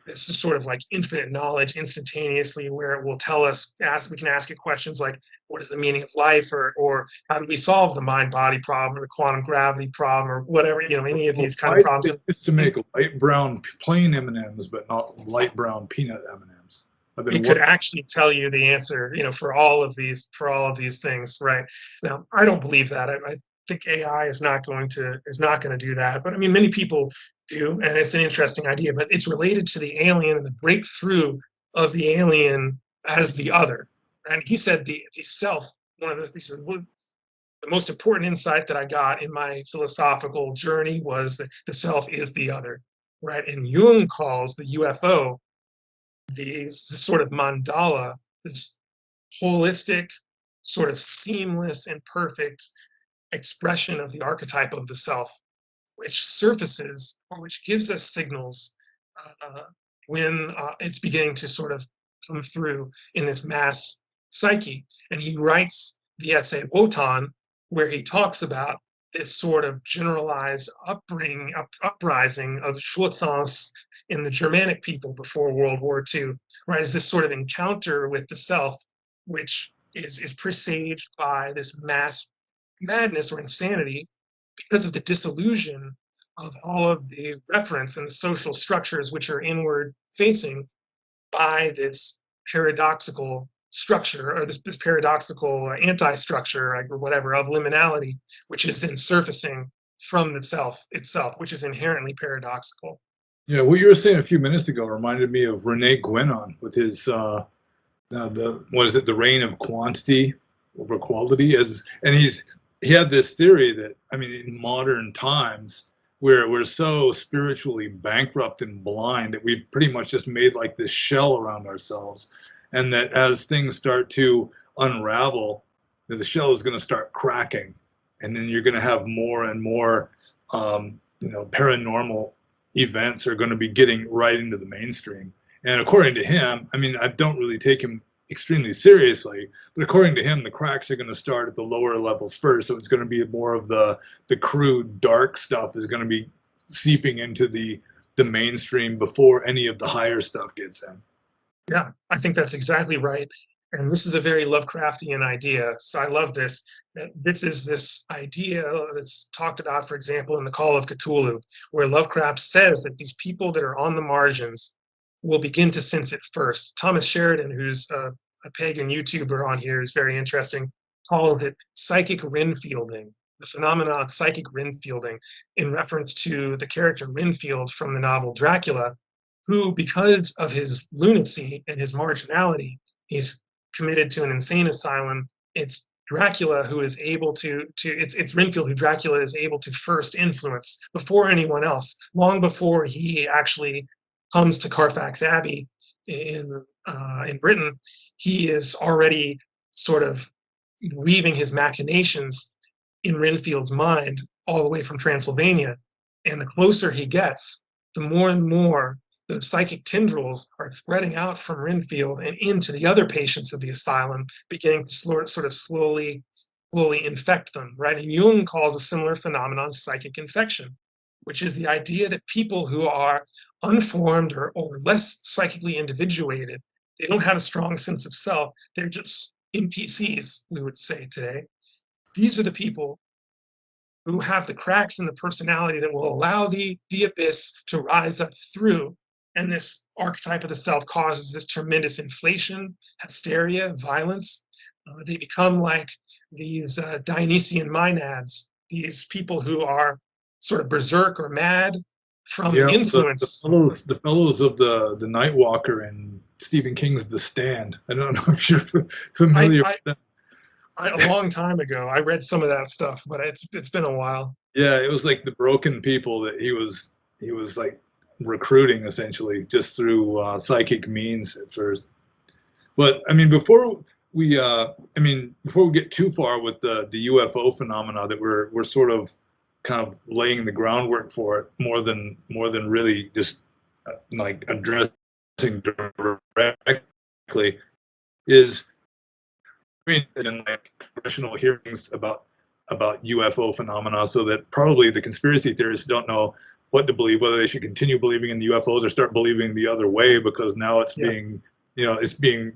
this sort of like infinite knowledge instantaneously, where it will tell us, we can ask it questions like, what is the meaning of life, or how do we solve the mind body problem or the quantum gravity problem or whatever, any of these kind of problems. It used to make light brown plain M&Ms, but not light brown peanut M&Ms. It could actually tell you the answer, for all of these things, right? Now, I don't believe that. I think AI is not going to do that. But I mean, many people do, and it's an interesting idea. But it's related to the alien and the breakthrough of the alien as the other. And he said the self. The most important insight that I got in my philosophical journey was that the self is the other, right? And Jung calls the UFO this sort of mandala, this holistic, sort of seamless and perfect expression of the archetype of the self, which surfaces or which gives us signals when it's beginning to sort of come through in this mass psyche. And he writes the essay Wotan, where he talks about this sort of generalized uprising of Schlutzans in the Germanic people before World War II, right? Is this sort of encounter with the self, which is presaged by this mass madness or insanity because of the disillusion of all of the reference and the social structures which are inward facing by this paradoxical structure, or this paradoxical anti-structure, or whatever, of liminality, which is then surfacing from the self itself, which is inherently paradoxical. Yeah, what you were saying a few minutes ago reminded me of Rene Guénon with his the reign of quantity over quality, and he had this theory that, I mean, in modern times where we're so spiritually bankrupt and blind that we've pretty much just made like this shell around ourselves, and that as things start to unravel, the shell is going to start cracking, and then you're going to have more and more paranormal events are going to be getting right into the mainstream. And according to him, I mean, I don't really take him extremely seriously, but according to him, the cracks are going to start at the lower levels first. So it's going to be more of the crude, dark stuff is going to be seeping into the mainstream before any of the higher stuff gets in. Yeah, I think that's exactly right. And this is a very Lovecraftian idea. So I love this. This is this idea that's talked about, for example, in The Call of Cthulhu, where Lovecraft says that these people that are on the margins will begin to sense it first. Thomas Sheridan, who's a pagan YouTuber on here, is very interesting, called it psychic Renfielding, the phenomenon of psychic Renfielding, in reference to the character Renfield from the novel Dracula, who, because of his lunacy and his marginality, he's committed to an insane asylum. It's Dracula who is able it's Renfield who Dracula is able to first influence before anyone else, long before he actually comes to Carfax Abbey in Britain. He is already sort of weaving his machinations in Renfield's mind all the way from Transylvania. And the closer he gets, the more and more the psychic tendrils are spreading out from Renfield and into the other patients of the asylum, beginning to sort of slowly infect them, right? And Jung calls a similar phenomenon psychic infection, which is the idea that people who are unformed or less psychically individuated, they don't have a strong sense of self, they're just NPCs, we would say today. These are the people who have the cracks in the personality that will allow the abyss to rise up through. And this archetype of the self causes this tremendous inflation, hysteria, violence. They become like these Dionysian Maenads, these people who are sort of berserk or mad from the influence. The fellows of the Nightwalker and Stephen King's The Stand. I don't know if you're familiar with that. A long time ago, I read some of that stuff, but it's been a while. Yeah, it was like the broken people that he was like recruiting essentially just through psychic means at first. But I mean, before we get too far with the UFO phenomena that we're sort of kind of laying the groundwork for it more than really just like addressing directly is in like congressional hearings about UFO phenomena, so that probably the conspiracy theorists don't know what to believe, whether they should continue believing in the UFOs or start believing the other way, because now it's Yes. being, it's being,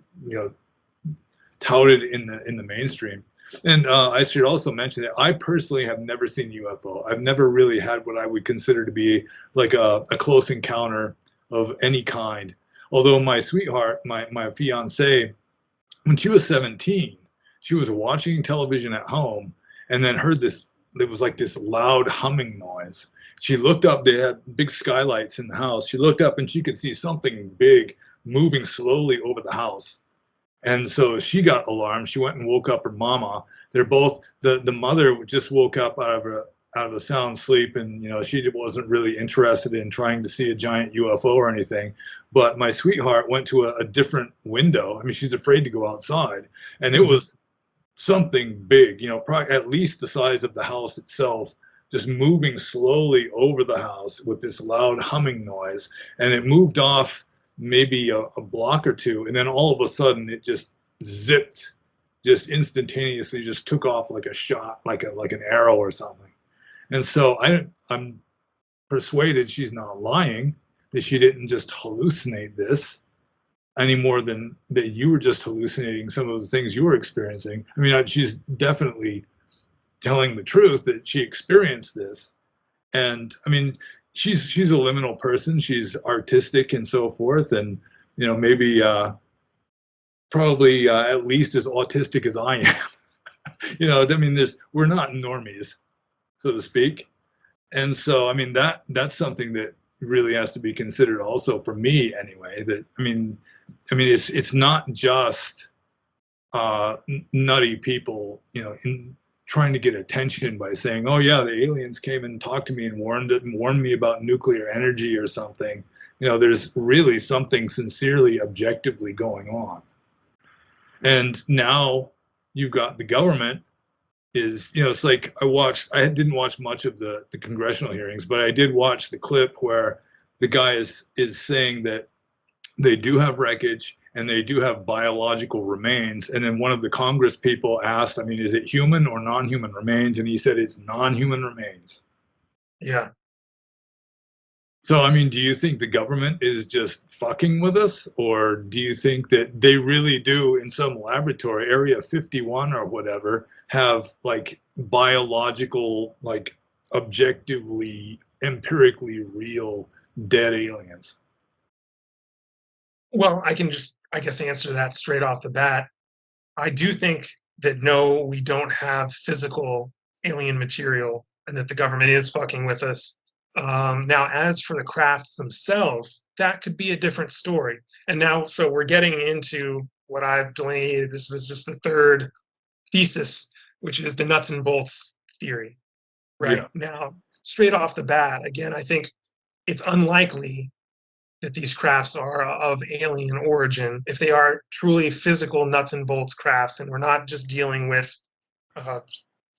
touted in the mainstream. And I should also mention that I personally have never seen a UFO. I've never really had what I would consider to be like a close encounter of any kind. Although my sweetheart, my fiance, when she was 17, she was watching television at home and then heard this. There was like this loud humming noise. She looked up. They had big skylights in the house. She looked up and she could see something big moving slowly over the house. And so she got alarmed. She went and woke up her mama. They're both the mother just woke up out of a sound sleep, and she wasn't really interested in trying to see a giant UFO or anything. But my sweetheart went to a different window. I mean, she's afraid to go outside, and it Mhm. was something big. Probably at least the size of the house itself, just moving slowly over the house with this loud humming noise, and it moved off maybe a block or two, and then all of a sudden it just zipped, just instantaneously, just took off like a shot, like an arrow or something. And so I'm persuaded she's not lying, that she didn't just hallucinate this any more than that you were just hallucinating some of the things you were experiencing. I mean, she's definitely telling the truth that she experienced this. And I mean, she's a liminal person. She's artistic and so forth, and maybe probably at least as autistic as I am. I mean, we're not normies, so to speak. And so, I mean, that's something that really has to be considered also for me anyway. That it's not just nutty people, in trying to get attention by saying, "Oh yeah, the aliens came and talked to me and warned me about nuclear energy or something." There's really something sincerely, objectively going on. And now you've got the government it's like I didn't watch much of the congressional hearings, but I did watch the clip where the guy is saying that they do have wreckage and they do have biological remains. And then one of the Congress people asked, I mean, is it human or non-human remains? And he said it's non-human remains. Yeah. So, I mean, do you think the government is just fucking with us? Or do you think that they really do, in some laboratory, Area 51 or whatever, have like biological, like objectively, empirically real dead aliens? Well, I can just, I guess, answer that straight off the bat. I do think that no, we don't have physical alien material and that the government is fucking with us. Now, as for the crafts themselves, that could be a different story. And now, so we're getting into what I've delineated. This is just the third thesis, which is the nuts and bolts theory. Right Yeah. now, straight off the bat, again, I think it's unlikely that these crafts are of alien origin if they are truly physical nuts and bolts crafts and we're not just dealing with uh,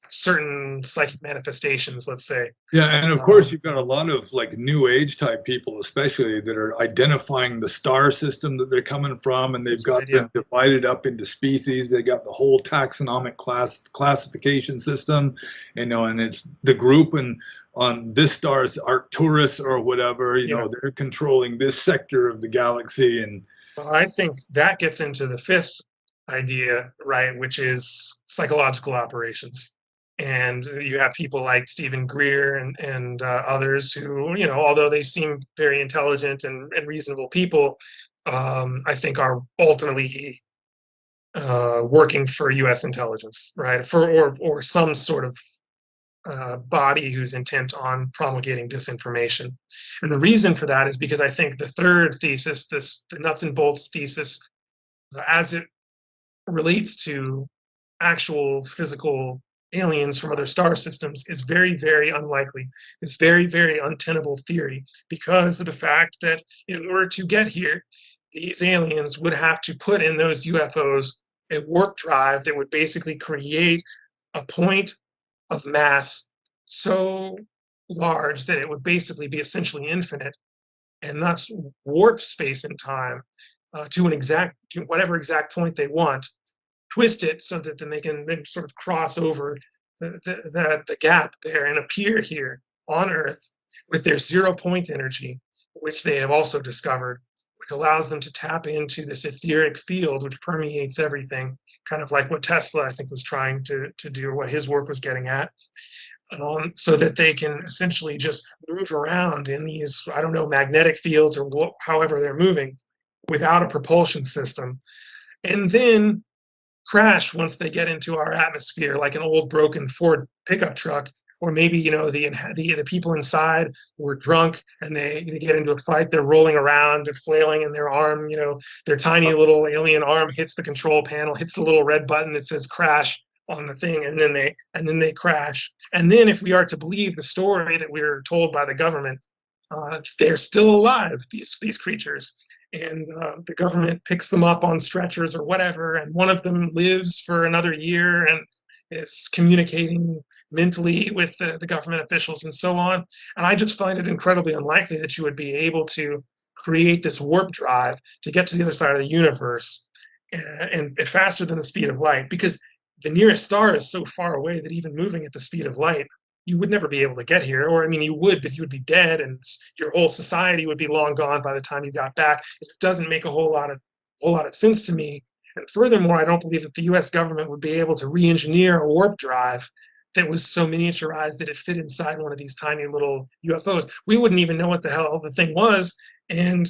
certain psychic manifestations, let's say. Yeah, and of course you've got a lot of like new age type people, especially that are identifying the star system that they're coming from, and they've That's got right, yeah. them divided up into species. They got the whole taxonomic classification system, and it's the group and on this star's Arcturus or whatever. Yeah. They're controlling this sector of the galaxy, and Well, I think that gets into the fifth idea, right, which is psychological operations. And you have people like Stephen Greer and others who, although they seem very intelligent and reasonable people, I think are ultimately working for U.S. intelligence, right, or some sort of body who's intent on promulgating disinformation. And the reason for that is because I think the third thesis, the nuts and bolts thesis, as it relates to actual physical aliens from other star systems is very, very unlikely. It's very, very untenable theory because of the fact that in order to get here, these aliens would have to put in those UFOs a warp drive that would basically create a point of mass so large that it would basically be essentially infinite and thus warp space and time to whatever exact point they want, twist it so that then they can then sort of cross over the gap there and appear here on Earth with their 0 point energy, which they have also discovered, which allows them to tap into this etheric field which permeates everything, kind of like what Tesla, I think, was trying to do, or what his work was getting at, so that they can essentially just move around in these, I don't know, magnetic fields or however they're moving without a propulsion system. And then crash once they get into our atmosphere, like an old broken Ford pickup truck, or maybe the people inside were drunk and they get into a fight. They're rolling around, they're flailing, and their arm, their tiny little alien arm hits the control panel, hits the little red button that says crash on the thing, and then they crash. And then, if we are to believe the story that we're told by the government, they're still alive, these creatures. And the government picks them up on stretchers or whatever, and one of them lives for another year and is communicating mentally with the government officials and so on. And I just find it incredibly unlikely that you would be able to create this warp drive to get to the other side of the universe and faster than the speed of light, because the nearest star is so far away that even moving at the speed of light, you would never be able to get here. Or, I mean, you would, but you would be dead and your whole society would be long gone by the time you got back. It doesn't make a whole lot of sense to me. And furthermore, I don't believe that the US government would be able to re-engineer a warp drive that was so miniaturized that it fit inside one of these tiny little UFOs. We wouldn't even know what the hell the thing was. And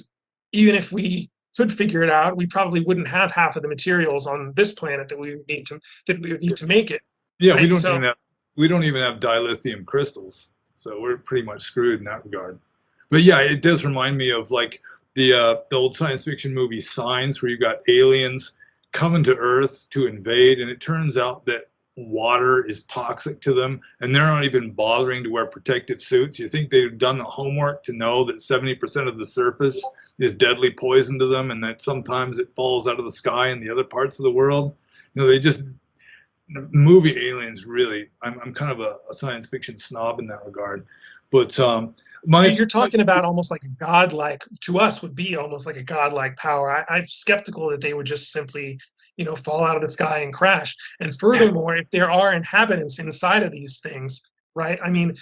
even if we could figure it out, we probably wouldn't have half of the materials on this planet that we would need to make it. Yeah, right? We don't even have dilithium crystals, so we're pretty much screwed in that regard. But yeah, it does remind me of like the old science fiction movie Signs, where you got aliens coming to Earth to invade, and it turns out that water is toxic to them, and they're not even bothering to wear protective suits. You think they've done the homework to know that 70% of the surface is deadly poison to them, and that sometimes it falls out of the sky in the other parts of the world. They just movie aliens, really. I'm kind of a science fiction snob in that regard, but you're talking about almost like a godlike, to us would be almost like a godlike power. I'm skeptical that they would just simply fall out of the sky and crash. And furthermore, if there are inhabitants inside of these things, right, I mean,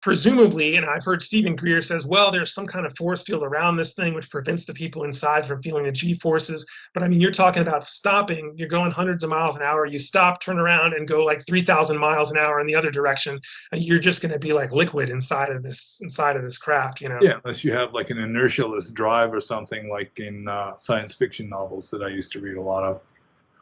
presumably, and I've heard Stephen Greer says, well, there's some kind of force field around this thing which prevents the people inside from feeling the G-forces. But I mean, you're talking about stopping. You're going hundreds of miles an hour. You stop, turn around, and go like 3,000 miles an hour in the other direction. And you're just going to be like liquid inside of this craft, Yeah, unless you have like an inertialess drive or something, like in science fiction novels that I used to read a lot of.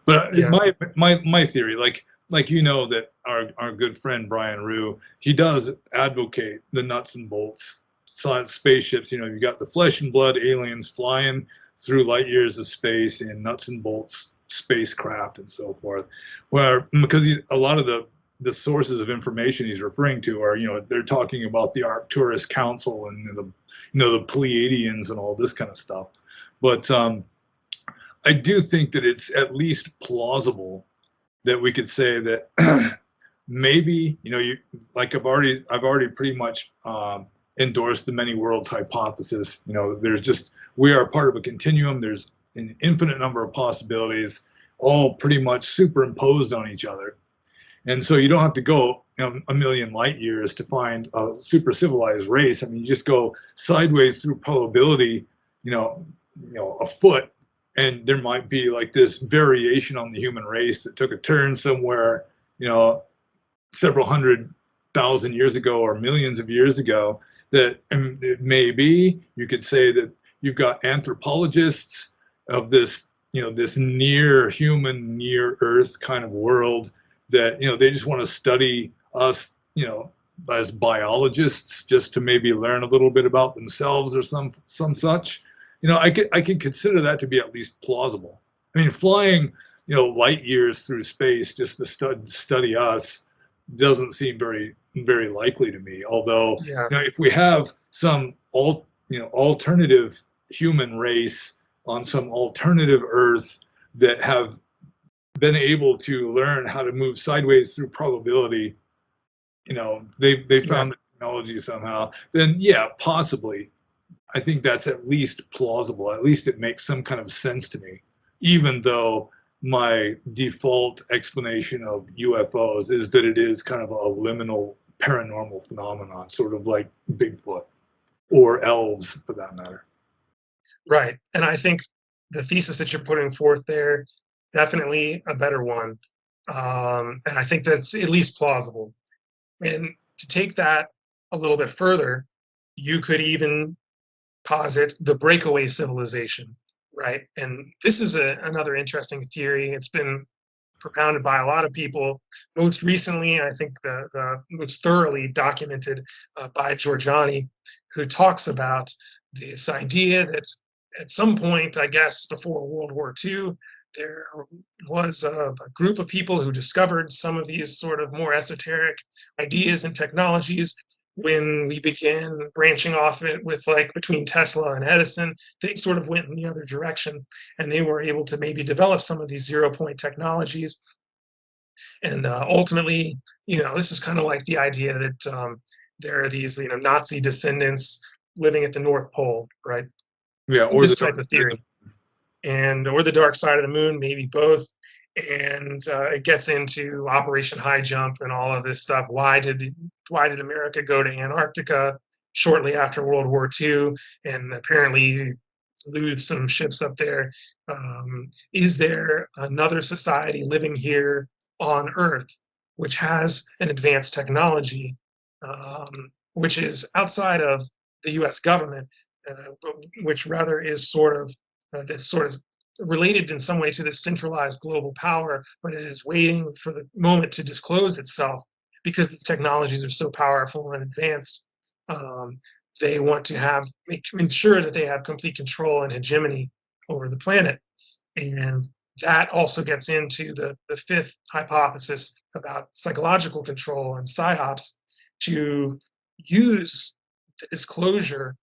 But yeah. my theory, like that our good friend Brian Rue, he does advocate the nuts and bolts science spaceships. You got the flesh and blood aliens flying through light years of space in nuts and bolts spacecraft and so forth. Because a lot of the sources of information he's referring to are, they're talking about the Arcturus Council and the Pleiadians and all this kind of stuff. But I do think that it's at least plausible that we could say that maybe, like I've already pretty much endorsed the many worlds hypothesis. We are part of a continuum. There's an infinite number of possibilities, all pretty much superimposed on each other. And so you don't have to go a million light years to find a super civilized race. I mean, you just go sideways through probability, a foot, and there might be like this variation on the human race that took a turn somewhere, several 100,000 years ago or millions of years ago, that maybe you could say that you've got anthropologists of this, this near human, near Earth kind of world that, they just want to study us, as biologists, just to maybe learn a little bit about themselves or some such. I could consider that to be at least plausible. I mean, flying, light years through space just to study us doesn't seem very, very likely to me. Although, Yeah, if we have some alternative human race on some alternative Earth that have been able to learn how to move sideways through probability, they yeah, found the technology somehow, then yeah, possibly. I think that's at least plausible. At least it makes some kind of sense to me, even though my default explanation of UFOs is that it is kind of a liminal paranormal phenomenon, sort of like Bigfoot or elves for that matter. right. And I think the thesis that you're putting forth there, definitely a better one. And I think that's at least plausible. And to take that a little bit further, you could even posit the breakaway civilization, right? And this is another interesting theory. It's been propounded by a lot of people. Most recently, I think the most thoroughly documented by Giorgiani, who talks about this idea that at some point, I guess, before World War II, there was a group of people who discovered some of these sort of more esoteric ideas and technologies. When we began branching off it with, like, between Tesla and Edison, things sort of went in the other direction, and they were able to maybe develop some of these 0 point technologies. And ultimately, this is kind of like the idea that there are these, Nazi descendants living at the North Pole, right? Yeah, or the This type dark of side of theory, and or the dark side of the moon, maybe both. And it gets into Operation High Jump and all of this stuff. Why did America go to Antarctica shortly after World War II and apparently lose some ships up there? Is there another society living here on Earth which has an advanced technology, which is outside of the U.S. government, which rather is that's sort of related in some way to this centralized global power, but it is waiting for the moment to disclose itself because the technologies are so powerful and advanced. Um, they want to ensure that they have complete control and hegemony over the planet. And that also gets into the fifth hypothesis about psychological control and psyops, to use the disclosure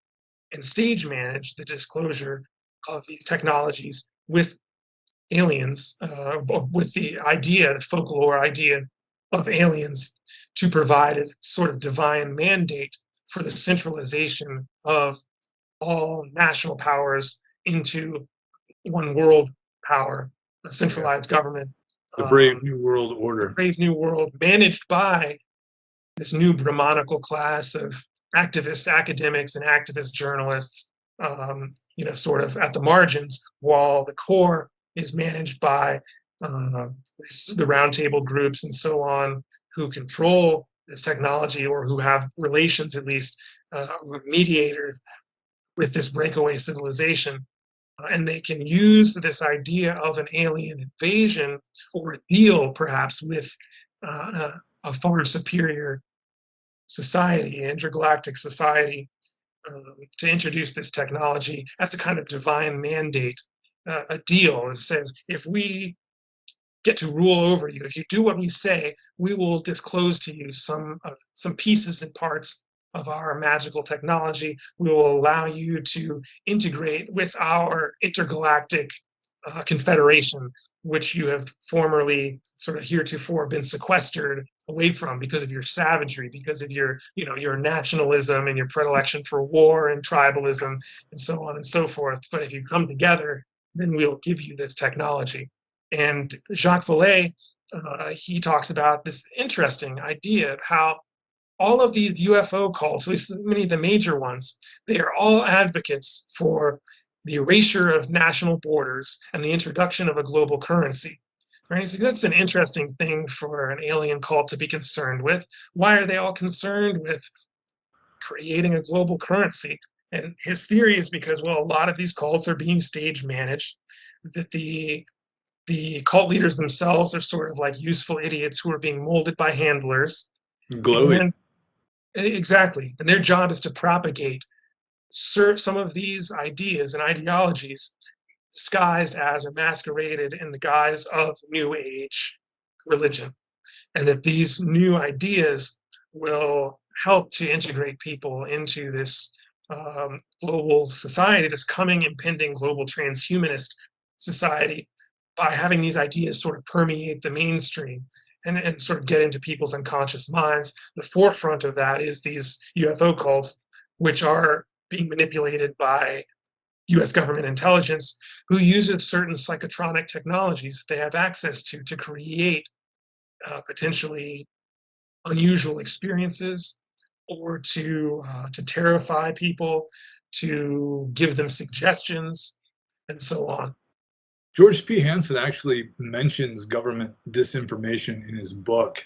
and stage manage the disclosure of these technologies with aliens, with the folklore idea of aliens, to provide a sort of divine mandate for the centralization of all national powers into one world power, a yeah, centralized government, the Brave um, New World the Order. brave new world managed by this new Brahmanical class of activist academics and activist journalists, sort of at the margins, while the core is managed by the roundtable groups and so on, who control this technology or who have relations, at least, mediators with this breakaway civilization. And they can use this idea of an alien invasion or a deal, perhaps, with a far superior society, intergalactic society, to introduce this technology as a kind of divine mandate, a deal that says, if we get to rule over you, if you do what we say, we will disclose to you some pieces and parts of our magical technology. We will allow you to integrate with our intergalactic confederation, which you have formerly sort of heretofore been sequestered away from because of your savagery, because of your nationalism and your predilection for war and tribalism and so on and so forth. But if you come together, then we'll give you this technology. And Jacques Vallée, he talks about this interesting idea of how all of these UFO cults, at least many of the major ones, they are all advocates for the erasure of national borders and the introduction of a global currency. Right? So that's an interesting thing for an alien cult to be concerned with. Why are they all concerned with creating a global currency? And his theory is because, well, a lot of these cults are being stage managed, that the cult leaders themselves are sort of like useful idiots who are being molded by handlers. Glowy. And exactly. And their job is to propagate some of these ideas and ideologies disguised as or masqueraded in the guise of New Age religion, and that these new ideas will help to integrate people into this global society, this coming impending global transhumanist society, by having these ideas sort of permeate the mainstream and sort of get into people's unconscious minds. The forefront of that is these UFO cults, which are being manipulated by US government intelligence, who uses certain psychotronic technologies that they have access to create potentially unusual experiences, or to terrify people, to give them suggestions, and so on. George P. Hansen actually mentions government disinformation in his book,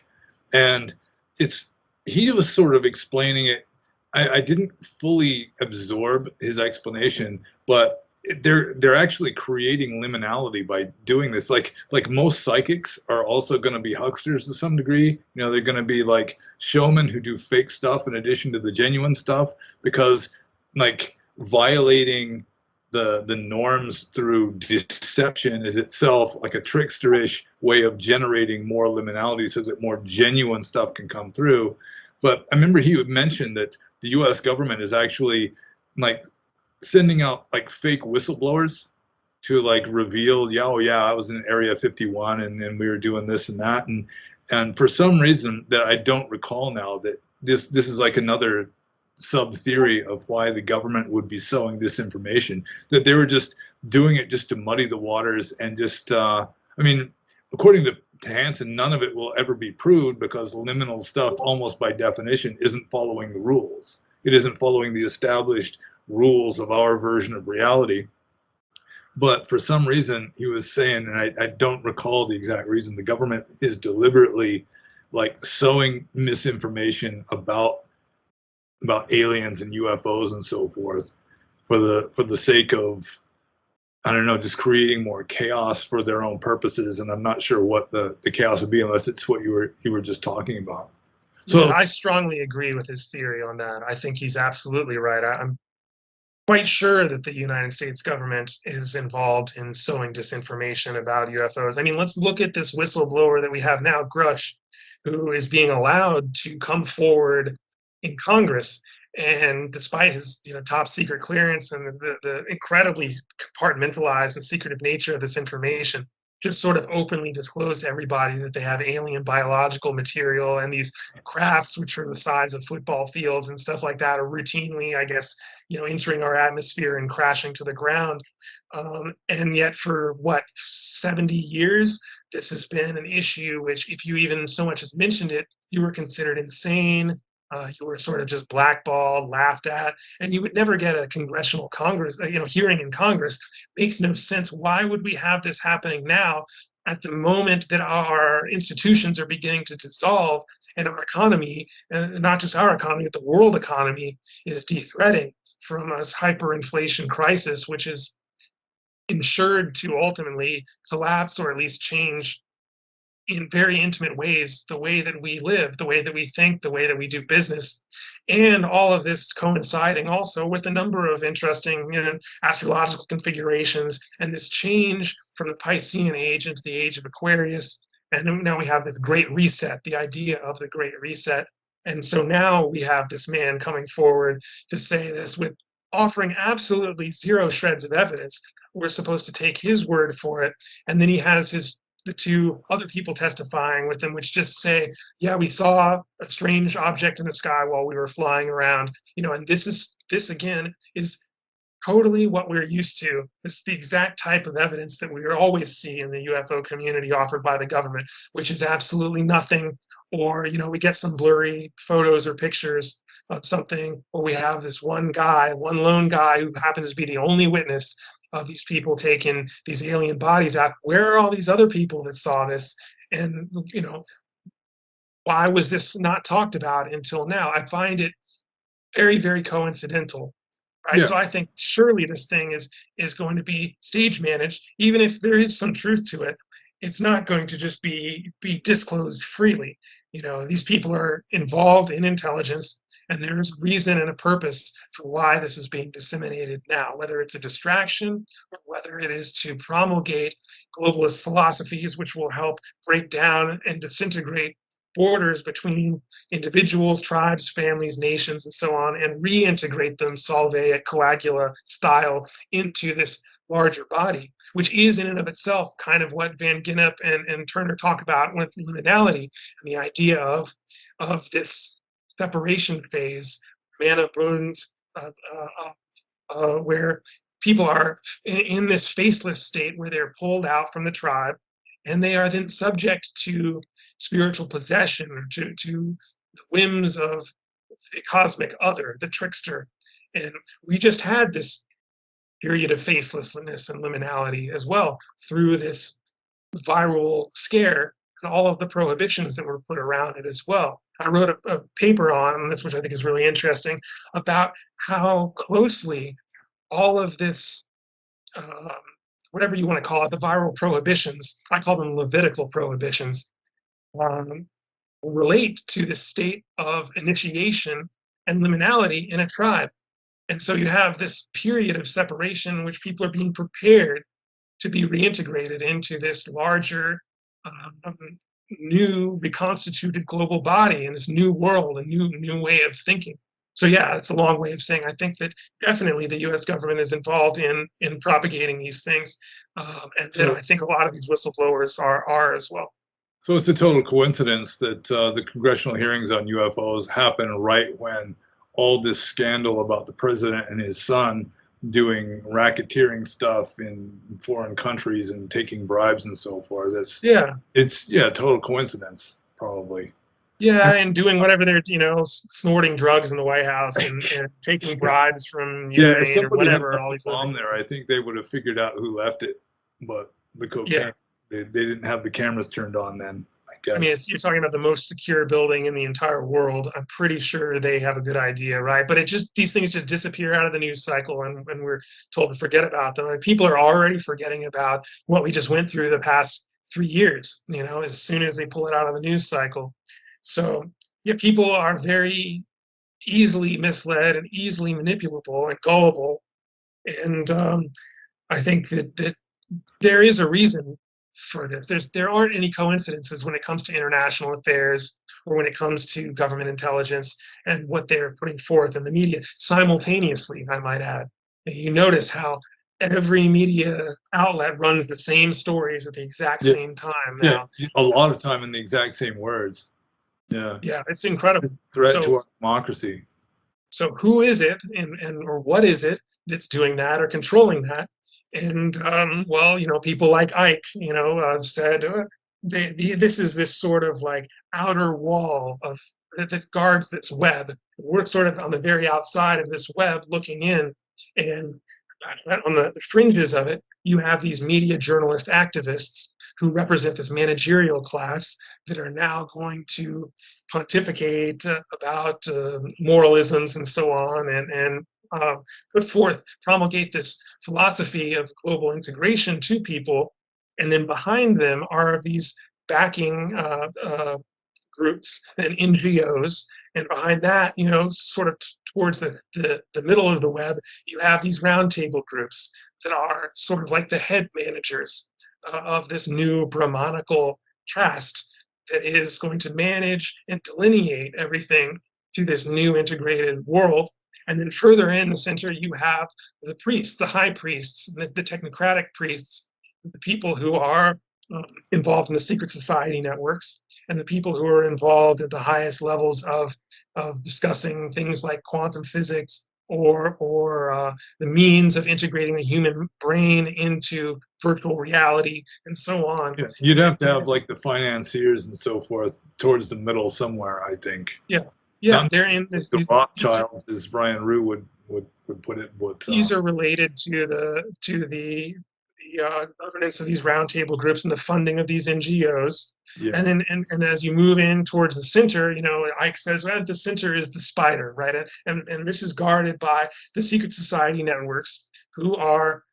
and it's he was sort of explaining it. I didn't fully absorb his explanation, but they're actually creating liminality by doing this. Like most psychics are also going to be hucksters to some degree. You know, they're going to be like showmen who do fake stuff in addition to the genuine stuff, because like violating the norms through deception is itself like a tricksterish way of generating more liminality so that more genuine stuff can come through. But I remember he would mention that the US government is actually like sending out like fake whistleblowers to like reveal, yeah, oh yeah, I was in Area 51 and then we were doing this and that. And for some reason that I don't recall now, that this is like another sub theory of why the government would be sowing disinformation, that they were just doing it just to muddy the waters and just I mean, according to Hansen, none of it will ever be proved because liminal stuff almost by definition isn't following the rules. It isn't following the established rules of our version of reality. But for some reason he was saying, and I don't recall the exact reason, the government is deliberately like sowing misinformation about aliens and UFOs and so forth for the sake of, I don't know, just creating more chaos for their own purposes. And I'm not sure what the chaos would be unless it's what you were just talking about. So yeah, I strongly agree with his theory on that. I think he's absolutely right. I'm quite sure that the United States government is involved in sowing disinformation about UFOs. I mean, let's look at this whistleblower that we have now, Grush, who is being allowed to come forward in Congress, and despite his top secret clearance and the incredibly compartmentalized and secretive nature of this information, just sort of openly disclose to everybody that they have alien biological material, and these crafts, which are the size of football fields and stuff like that, are routinely, I guess, entering our atmosphere and crashing to the ground. And yet for 70 years, this has been an issue which, if you even so much as mentioned it, you were considered insane. You were sort of just blackballed, laughed at, and you would never get a congressional hearing in Congress. Makes no sense. Why would we have this happening now, at the moment that our institutions are beginning to dissolve and our economy, and not just our economy, but the world economy, is de-threading from this hyperinflation crisis, which is ensured to ultimately collapse or at least change in very intimate ways the way that we live, the way that we think, the way that we do business. And all of this coinciding also with a number of interesting astrological configurations, and this change from the Piscean age into the age of Aquarius. And now we have this great reset, the idea of the great reset. And so now we have this man coming forward to say this with offering absolutely zero shreds of evidence. We're supposed to take his word for it. And then he has the two other people testifying with him, which just say, yeah, we saw a strange object in the sky while we were flying around, and this again is totally what we're used to. It's the exact type of evidence that we always see in the UFO community offered by the government, which is absolutely nothing. Or, we get some blurry photos or pictures of something, or we have this one lone guy who happens to be the only witness of these people taking these alien bodies out. Where are all these other people that saw this? And, why was this not talked about until now? I find it very, very coincidental. Right. yeah, So I think surely this thing is going to be stage managed, even if there is some truth to it. It's not going to just be disclosed freely. These people are involved in intelligence, And there's a reason and a purpose for why this is being disseminated now, whether it's a distraction or whether it is to promulgate globalist philosophies, which will help break down and disintegrate borders between individuals, tribes, families, nations, and so on, and reintegrate them solve et coagula style into this larger body, which is in and of itself kind of what Van Gennep and Turner talk about with liminality and the idea of this separation phase, mana bund, where people are in this faceless state where they're pulled out from the tribe, and they are then subject to spiritual possession, or to the whims of the cosmic other, the trickster. And we just had this period of facelessness and liminality as well through this viral scare and all of the prohibitions that were put around it as well. I wrote a paper on this, which I think is really interesting, about how closely all of this, whatever you want to call it, the viral prohibitions, I call them Levitical prohibitions, relate to the state of initiation and liminality in a tribe. And so you have this period of separation in which people are being prepared to be reintegrated into this larger, new reconstituted global body and this new world, a new way of thinking. So yeah, it's a long way of saying I think that definitely the U.S. government is involved in propagating these things, and then I think a lot of these whistleblowers are as well. So it's a total coincidence that the congressional hearings on UFOs happen right when all this scandal about the president and his son doing racketeering stuff in foreign countries and taking bribes and so forth. It's total coincidence, probably. Yeah, and doing whatever they're, snorting drugs in the White House and taking bribes from Ukraine or whatever. All these bomb there, I think they would have figured out who left it, but the cocaine, they didn't have the cameras turned on then. I mean, you're talking about the most secure building in the entire world. I'm pretty sure they have a good idea, right? But these things just disappear out of the news cycle, and we're told to forget about them. And people are already forgetting about what we just went through the past 3 years, as soon as they pull it out of the news cycle. So, yeah, people are very easily misled and easily manipulable and gullible. And I think that there is a reason for this. There aren't any coincidences when it comes to international affairs or when it comes to government intelligence and what they're putting forth in the media simultaneously, I might add. And you notice how every media outlet runs the same stories at the exact same time now. Yeah, a lot of time in the exact same words. Yeah. Yeah, it's incredible. Threat to our democracy. So who is it and or what is it that's doing that or controlling that? And well, people like Ike, have said this is this sort of like outer wall that guards this web. We're sort of on the very outside of this web looking in, and on the fringes of it, you have these media journalist activists who represent this managerial class that are now going to pontificate about moralisms and so on, and put forth, promulgate this philosophy of global integration to people. And then behind them are these backing groups and NGOs. And behind that, sort of towards the middle of the web, you have these roundtable groups that are sort of like the head managers of this new Brahmanical caste that is going to manage and delineate everything to this new integrated world. And then further in the center, you have the priests, the high priests, the technocratic priests, the people who are involved in the secret society networks, and the people who are involved at the highest levels of discussing things like quantum physics or the means of integrating the human brain into virtual reality and so on. Yeah, you'd have to have like the financiers and so forth towards the middle somewhere, I think. Yeah, they're in this. The Rothschilds, as Brian Rue would put it. But these are related to the governance of these roundtable groups and the funding of these NGOs. Yeah. And then and as you move in towards the center, Ike says, well, the center is the spider, right? And this is guarded by the secret society networks, who are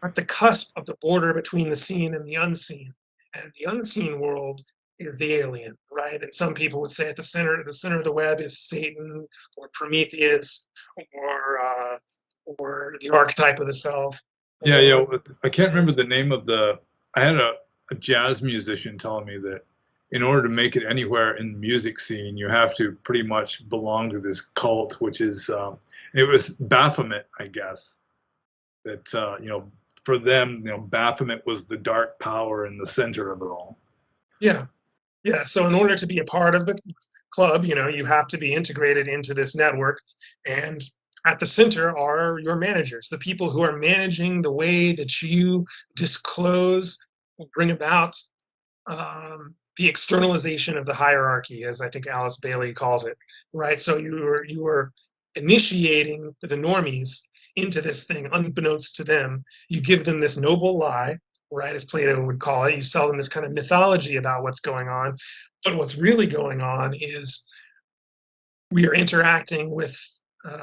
at the cusp of the border between the seen and the unseen. And the unseen world is the alien, right? And some people would say at the center of the web is Satan or Prometheus or the archetype of the self. Yeah, yeah. Or, I can't remember the name of the. I had a jazz musician telling me that in order to make it anywhere in the music scene, you have to pretty much belong to this cult, which is it was Baphomet, I guess. That for them, Baphomet was the dark power in the center of it all. yeah, yeah. So in order to be a part of the club, you have to be integrated into this network, and at the center are your managers, the people who are managing the way that you disclose, bring about the externalization of the hierarchy, as I think Alice Bailey calls it, right? So you are initiating the normies into this thing unbeknownst to them. You give them this noble lie, right, as Plato would call it. You sell them this kind of mythology about what's going on, but what's really going on is we are interacting with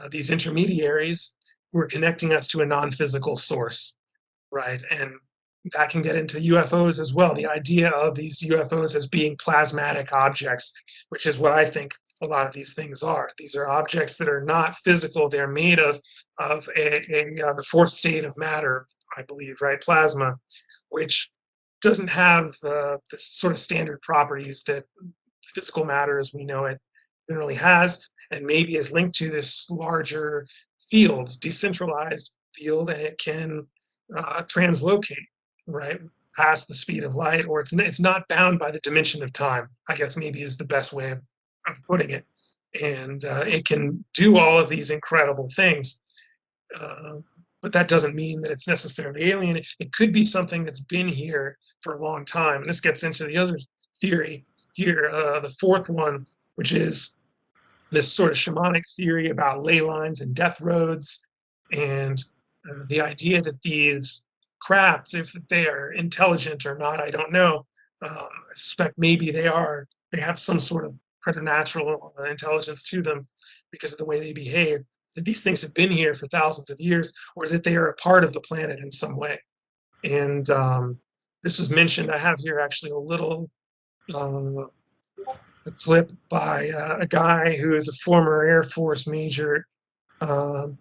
these intermediaries who are connecting us to a non-physical source, right? And that can get into UFOs as well. The idea of these UFOs as being plasmatic objects, which is what I think a lot of these things are. These are objects that are not physical. They're made of the fourth state of matter, I believe, right? Plasma, which doesn't have the sort of standard properties that physical matter as we know it generally has, and maybe is linked to this larger field, decentralized field, and it can translocate, right, past the speed of light, or it's not bound by the dimension of time, I guess maybe is the best way of putting it. And it can do all of these incredible things. But that doesn't mean that it's necessarily alien. It could be something that's been here for a long time. And this gets into the other theory here, the fourth one, which is this sort of shamanic theory about ley lines and death roads, and the idea that these crafts, if they are intelligent or not, I don't know. I suspect maybe they are. They have some sort of preternatural intelligence to them because of the way they behave. That these things have been here for thousands of years, or that they are a part of the planet in some way. And this was mentioned. I have here actually a little a clip by a guy who is a former Air Force major. And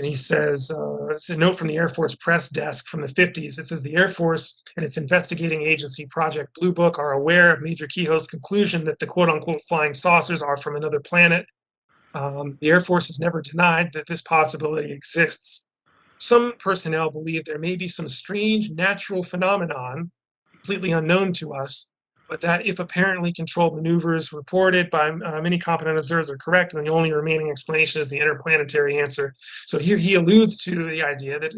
he says, it's a note from the Air Force press desk from the 50s. It says the Air Force and its investigating agency, Project Blue Book, are aware of Major Keyhoe's conclusion that the quote-unquote flying saucers are from another planet. The Air Force has never denied that this possibility exists. Some personnel believe there may be some strange natural phenomenon completely unknown to us, but that if apparently controlled maneuvers reported by many competent observers are correct, then the only remaining explanation is the interplanetary answer. So here he alludes to the idea that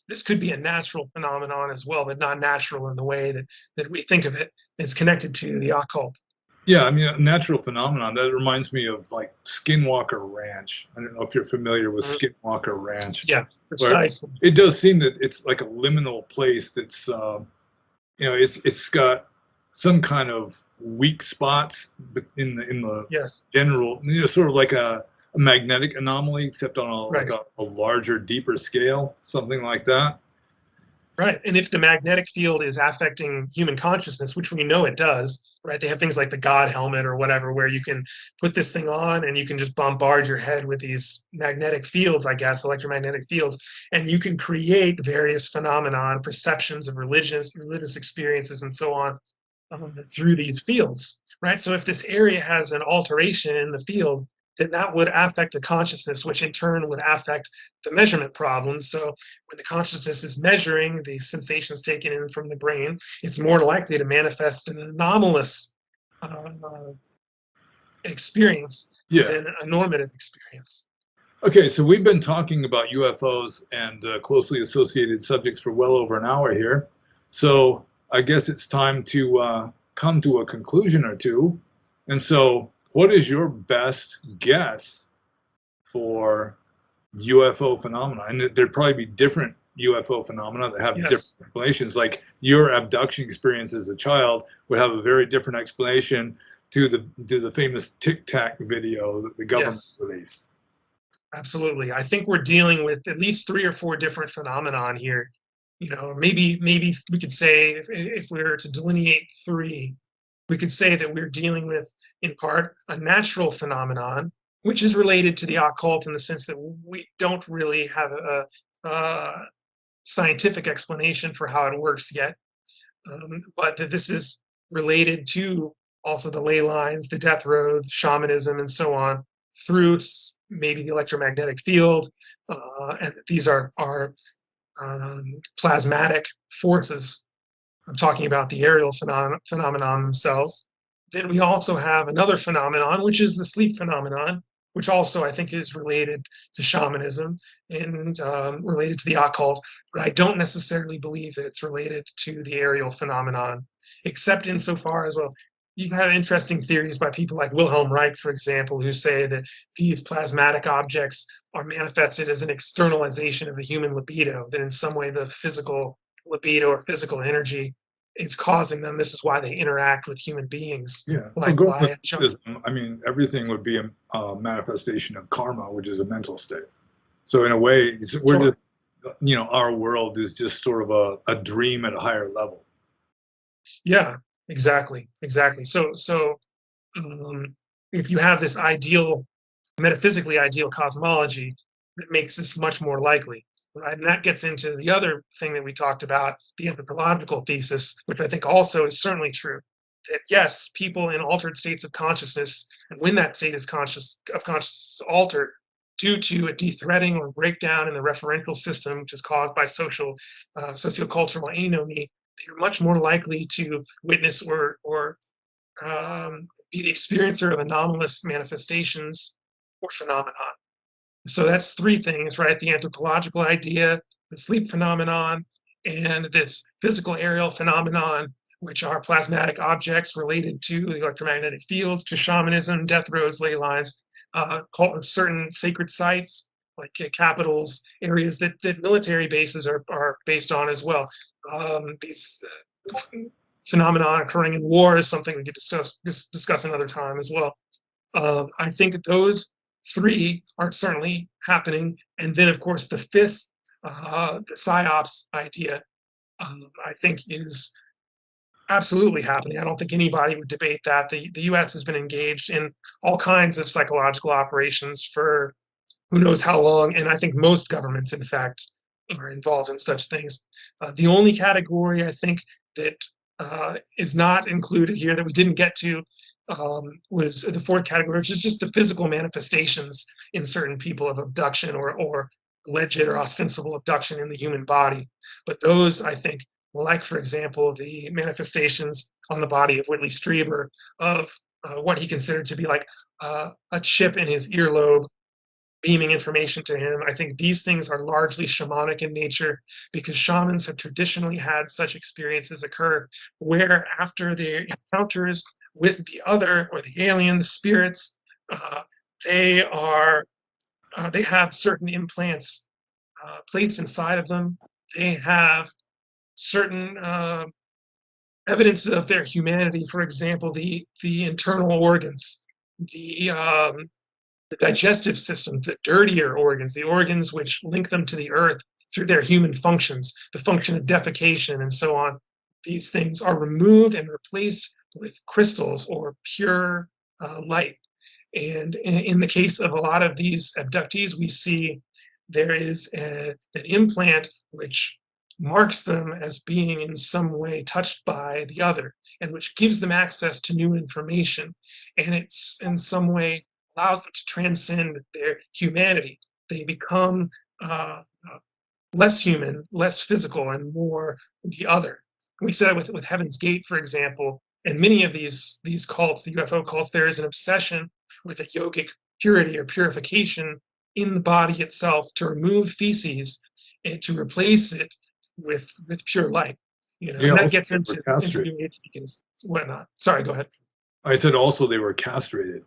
this could be a natural phenomenon as well, but not natural in the way that we think of it. It's connected to the occult. Yeah, I mean, a natural phenomenon. That reminds me of like Skinwalker Ranch. I don't know if you're familiar with Skinwalker Ranch. Yeah, precisely. It does seem that it's like a liminal place that's, it's got some kind of weak spots in the yes. general, sort of like a magnetic anomaly, except on like a larger, deeper scale, something like that. Right. And if the magnetic field is affecting human consciousness, which we know it does, right? They have things like the God helmet or whatever, where you can put this thing on and you can just bombard your head with these magnetic fields, I guess, electromagnetic fields, and you can create various phenomena, perceptions of religious experiences and so on through these fields, right? So if this area has an alteration in the field, then that would affect the consciousness, which in turn would affect the measurement problem. So when the consciousness is measuring the sensations taken in from the brain, it's more likely to manifest an anomalous experience than a normative experience. Okay, so we've been talking about UFOs and closely associated subjects for well over an hour here. So I guess it's time to come to a conclusion or two. And so what is your best guess for UFO phenomena? And there'd probably be different UFO phenomena that have different explanations. Like your abduction experience as a child would have a very different explanation to the famous Tic Tac video that the government released. Absolutely. I think we're dealing with at least 3 or 4 different phenomenon here. Maybe we could say if we were to delineate 3, we could say that we're dealing with, in part, a natural phenomenon, which is related to the occult in the sense that we don't really have a scientific explanation for how it works yet, but that this is related to also the ley lines, the death road, shamanism, and so on, through maybe the electromagnetic field, and that these are plasmatic forces. I'm talking about the aerial phenomenon themselves. Then we also have another phenomenon, which is the sleep phenomenon, which also I think is related to shamanism and related to the occult, but I don't necessarily believe that it's related to the aerial phenomenon, except insofar as, well, you have interesting theories by people like Wilhelm Reich, for example, who say that these plasmatic objects are manifested as an externalization of the human libido, that in some way the physical libido or physical energy is causing them. This is why they interact with human beings. Yeah. So Like going why with Buddhism, I mean, everything would be a manifestation of karma, which is a mental state. So in a way, we're Sure. just, our world is just sort of a dream at a higher level. Yeah, exactly. So if you have this ideal, metaphysically ideal cosmology, that makes this much more likely, right? And that gets into the other thing that we talked about, the anthropological thesis, which I think also is certainly true. That yes, people in altered states of consciousness, and when that state is conscious altered due to a de-threading or breakdown in the referential system, which is caused by sociocultural anomy, you're much more likely to witness or be the experiencer of anomalous manifestations or phenomenon. So that's three things, right? The anthropological idea, the sleep phenomenon, and this physical aerial phenomenon, which are plasmatic objects related to the electromagnetic fields, to shamanism, death roads, ley lines, certain sacred sites like capitals, areas that military bases are based on as well. These phenomenon occurring in war is something we could discuss another time as well. I think that those three are certainly happening. And then, of course, the fifth, the psyops idea, I think is absolutely happening. I don't think anybody would debate that. The US has been engaged in all kinds of psychological operations for who knows how long, and I think most governments, in fact, are involved in such things. The only category I think that is not included here that we didn't get to was the fourth category, which is just the physical manifestations in certain people of abduction or alleged or ostensible abduction in the human body. But those, I think, like, for example, the manifestations on the body of Whitley Strieber of what he considered to be like a chip in his earlobe beaming information to him. I think these things are largely shamanic in nature because shamans have traditionally had such experiences occur where after their encounters with the other or the alien, the spirits, they are they have certain implants placed inside of them. They have certain evidence of their humanity. For example, the internal organs, the digestive system, the dirtier organs, the organs which link them to the earth through their human functions, the function of defecation and so on. These things are removed and replaced with crystals or pure light. And in the case of a lot of these abductees, we see there is an implant which marks them as being in some way touched by the other and which gives them access to new information. And it's in some way allows them to transcend their humanity. They become less human, less physical, and more the other. We said with Heaven's Gate, for example, and many of these cults, the UFO cults, there is an obsession with a yogic purity or purification in the body itself to remove feces and to replace it with pure light. And that gets into New Age and whatnot. Sorry, go ahead. I said also they were castrated.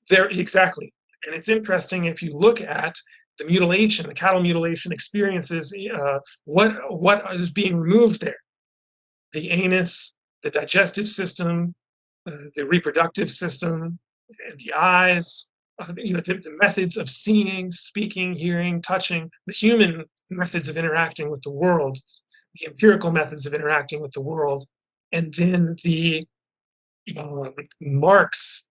There, exactly. And it's interesting if you look at the mutilation, the cattle mutilation experiences, what is being removed there? The anus, the digestive system, the reproductive system, the eyes, the methods of seeing, speaking, hearing, touching, the human methods of interacting with the world, the empirical methods of interacting with the world, and then the marks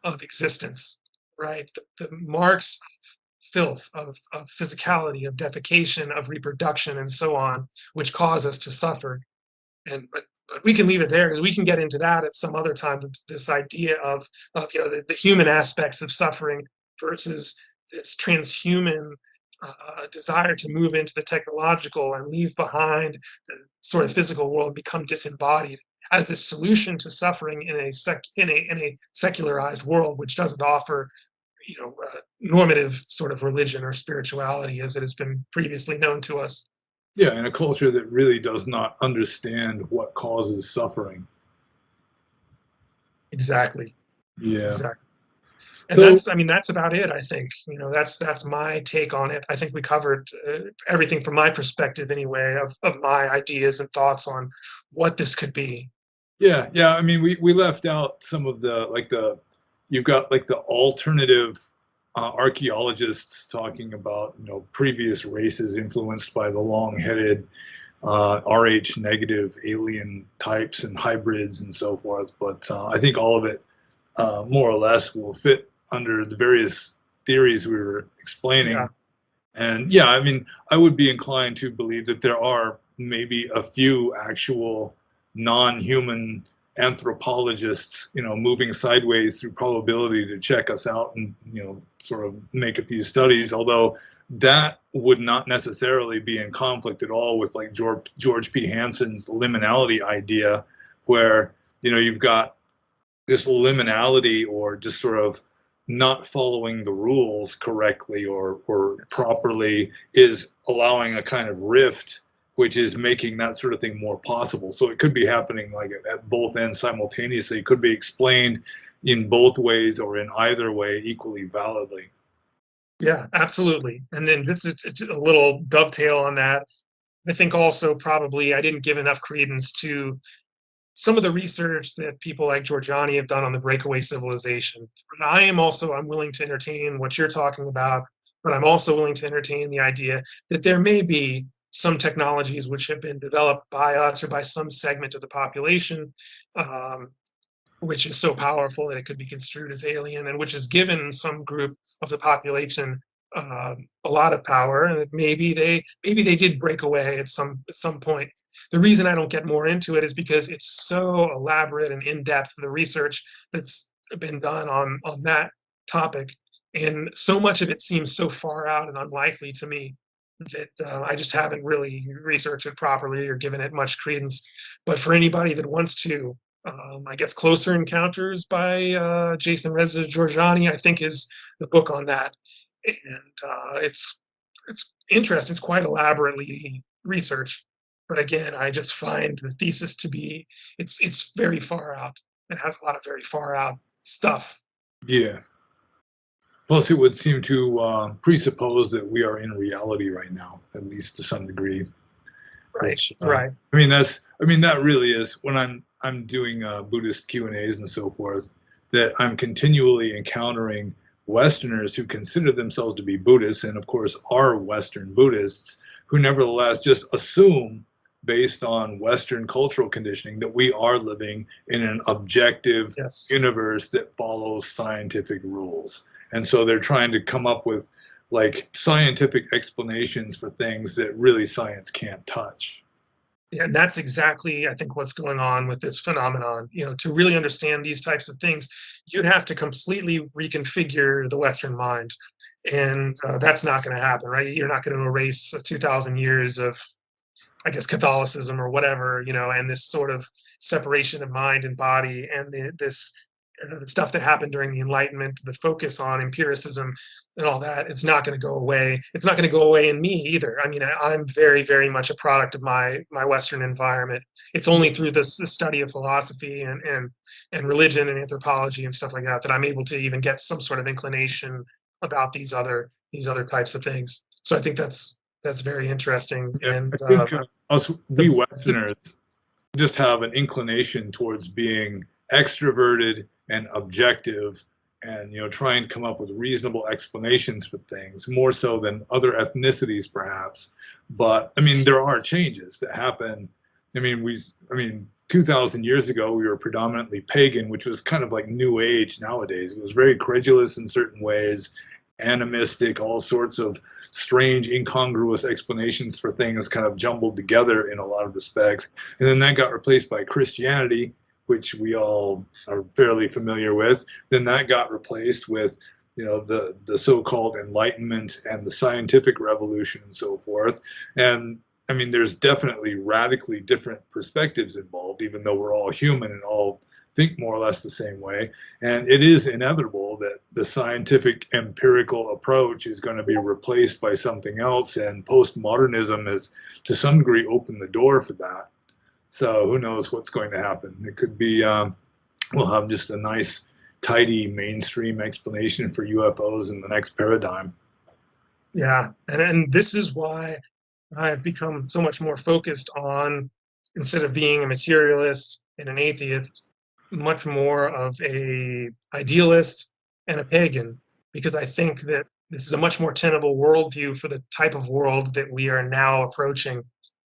of existence, right? The marks of filth, of physicality, of defecation, of reproduction, and so on, which cause us to suffer. And but we can leave it there because we can get into that at some other time. This idea of the human aspects of suffering versus this transhuman desire to move into the technological and leave behind the sort of physical world, become disembodied as a solution to suffering in a secularized world, which doesn't offer normative sort of religion or spirituality as it has been previously known to us. Yeah, in a culture that really does not understand what causes suffering. Exactly. Yeah. Exactly. And So, that's about it. I think that's my take on it. I think we covered everything from my perspective, anyway, of my ideas and thoughts on what this could be. yeah. I mean, we left out some of you've got like the alternative archaeologists talking about previous races influenced by the long-headed Rh negative alien types and hybrids and so forth. But I think all of it more or less will fit under the various theories we were explaining. Yeah. And yeah, I mean, I would be inclined to believe that there are maybe a few actual non-human anthropologists, moving sideways through probability to check us out and, sort of make a few studies, although that would not necessarily be in conflict at all with like George P. Hansen's liminality idea, where, you've got this liminality or just sort of not following the rules correctly or properly is allowing a kind of rift, which is making that sort of thing more possible. So it could be happening like at both ends simultaneously. It could be explained in both ways or in either way equally validly. Yeah, absolutely. And then just a little dovetail on that. I think also probably I didn't give enough credence to some of the research that people like Giorgiani have done on the breakaway civilization. I'm willing to entertain what you're talking about, but I'm also willing to entertain the idea that there may be some technologies which have been developed by us or by some segment of the population, which is so powerful that it could be construed as alien, and which has given some group of the population a lot of power, and that maybe they did break away at some point. The reason I don't get more into it is because it's so elaborate and in depth, the research that's been done on that topic, and so much of it seems so far out and unlikely to me that I just haven't really researched it properly or given it much credence. But for anybody that wants to, I guess Closer Encounters by Jason Reza Giorgiani, I think, is the book on that, and it's interesting. It's quite elaborately researched, but again, I just find the thesis to be it's very far out. It has a lot of very far out stuff. Yeah. Plus, it would seem to presuppose that we are in reality right now, at least to some degree. Right, Which, right. that really is when I'm doing Buddhist Q&As and so forth, that I'm continually encountering Westerners who consider themselves to be Buddhists, and of course are Western Buddhists, who nevertheless just assume, based on Western cultural conditioning, that we are living in an objective Yes. universe that follows scientific rules. And so they're trying to come up with like scientific explanations for things that really science can't touch. Yeah, and that's exactly, I think, what's going on with this phenomenon. To really understand these types of things, you'd have to completely reconfigure the Western mind, and that's not going to happen, right? You're not going to erase 2,000 years of, I guess, Catholicism or whatever, and this sort of separation of mind and body, and the stuff that happened during the Enlightenment, the focus on empiricism and all that. It's not going to go away. It's not going to go away in me either. I mean, I'm very, very much a product of my Western environment. It's only through the study of philosophy and religion and anthropology and stuff like that that I'm able to even get some sort of inclination about these other types of things. So I think that's very interesting. Yeah, And I think we Westerners just have an inclination towards being extroverted and objective, and trying to come up with reasonable explanations for things more so than other ethnicities perhaps. But I mean, there are changes that happen. I mean, 2,000 years ago, we were predominantly pagan, which was kind of like New Age nowadays. It was very credulous in certain ways, animistic, all sorts of strange, incongruous explanations for things kind of jumbled together in a lot of respects. And then that got replaced by Christianity, which we all are fairly familiar with. Then that got replaced with the so-called Enlightenment and the scientific revolution and so forth. And I mean, there's definitely radically different perspectives involved, even though we're all human and all think more or less the same way. And it is inevitable that the scientific empirical approach is going to be replaced by something else. And postmodernism has, to some degree, opened the door for that. So who knows what's going to happen? It could be we'll have just a nice, tidy mainstream explanation for UFOs in the next paradigm. Yeah, and this is why I've become so much more focused on, instead of being a materialist and an atheist, much more of a idealist and a pagan, because I think that this is a much more tenable worldview for the type of world that we are now approaching.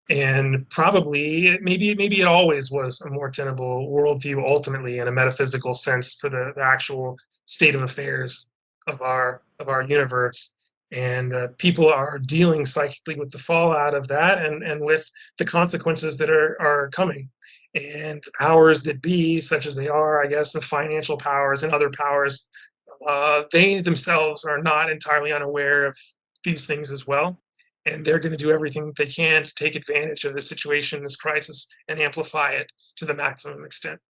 And probably, maybe it always was a more tenable worldview, ultimately, in a metaphysical sense, for the actual state of affairs of our universe. And people are dealing psychically with the fallout of that, and with the consequences that are coming. And the powers that be, such as they are, I guess, the financial powers and other powers, they themselves are not entirely unaware of these things as well. And they're going to do everything they can to take advantage of this situation, this crisis, and amplify it to the maximum extent.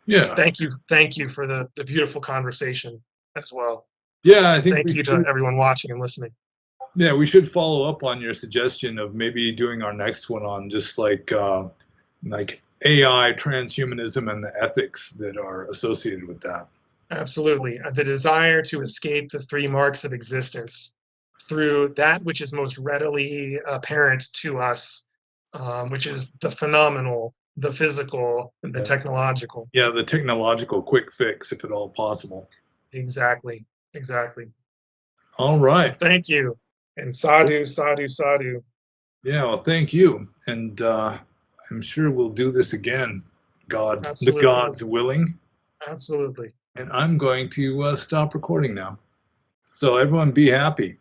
Yeah. Thank you for the beautiful conversation as well. Yeah, I think thank you to everyone watching and listening. Yeah, we should follow up on your suggestion of maybe doing our next one on just like AI, transhumanism, and the ethics that are associated with that. Absolutely. The desire to escape the three marks of existence through that which is most readily apparent to us, which is the phenomenal, the physical, and the technological. Yeah, the technological quick fix, if at all possible. Exactly. All right. So thank you. And sadhu, sadhu, sadhu. Yeah, well, thank you. And I'm sure we'll do this again, Absolutely. the gods willing. Absolutely. And I'm going to stop recording now. So everyone be happy.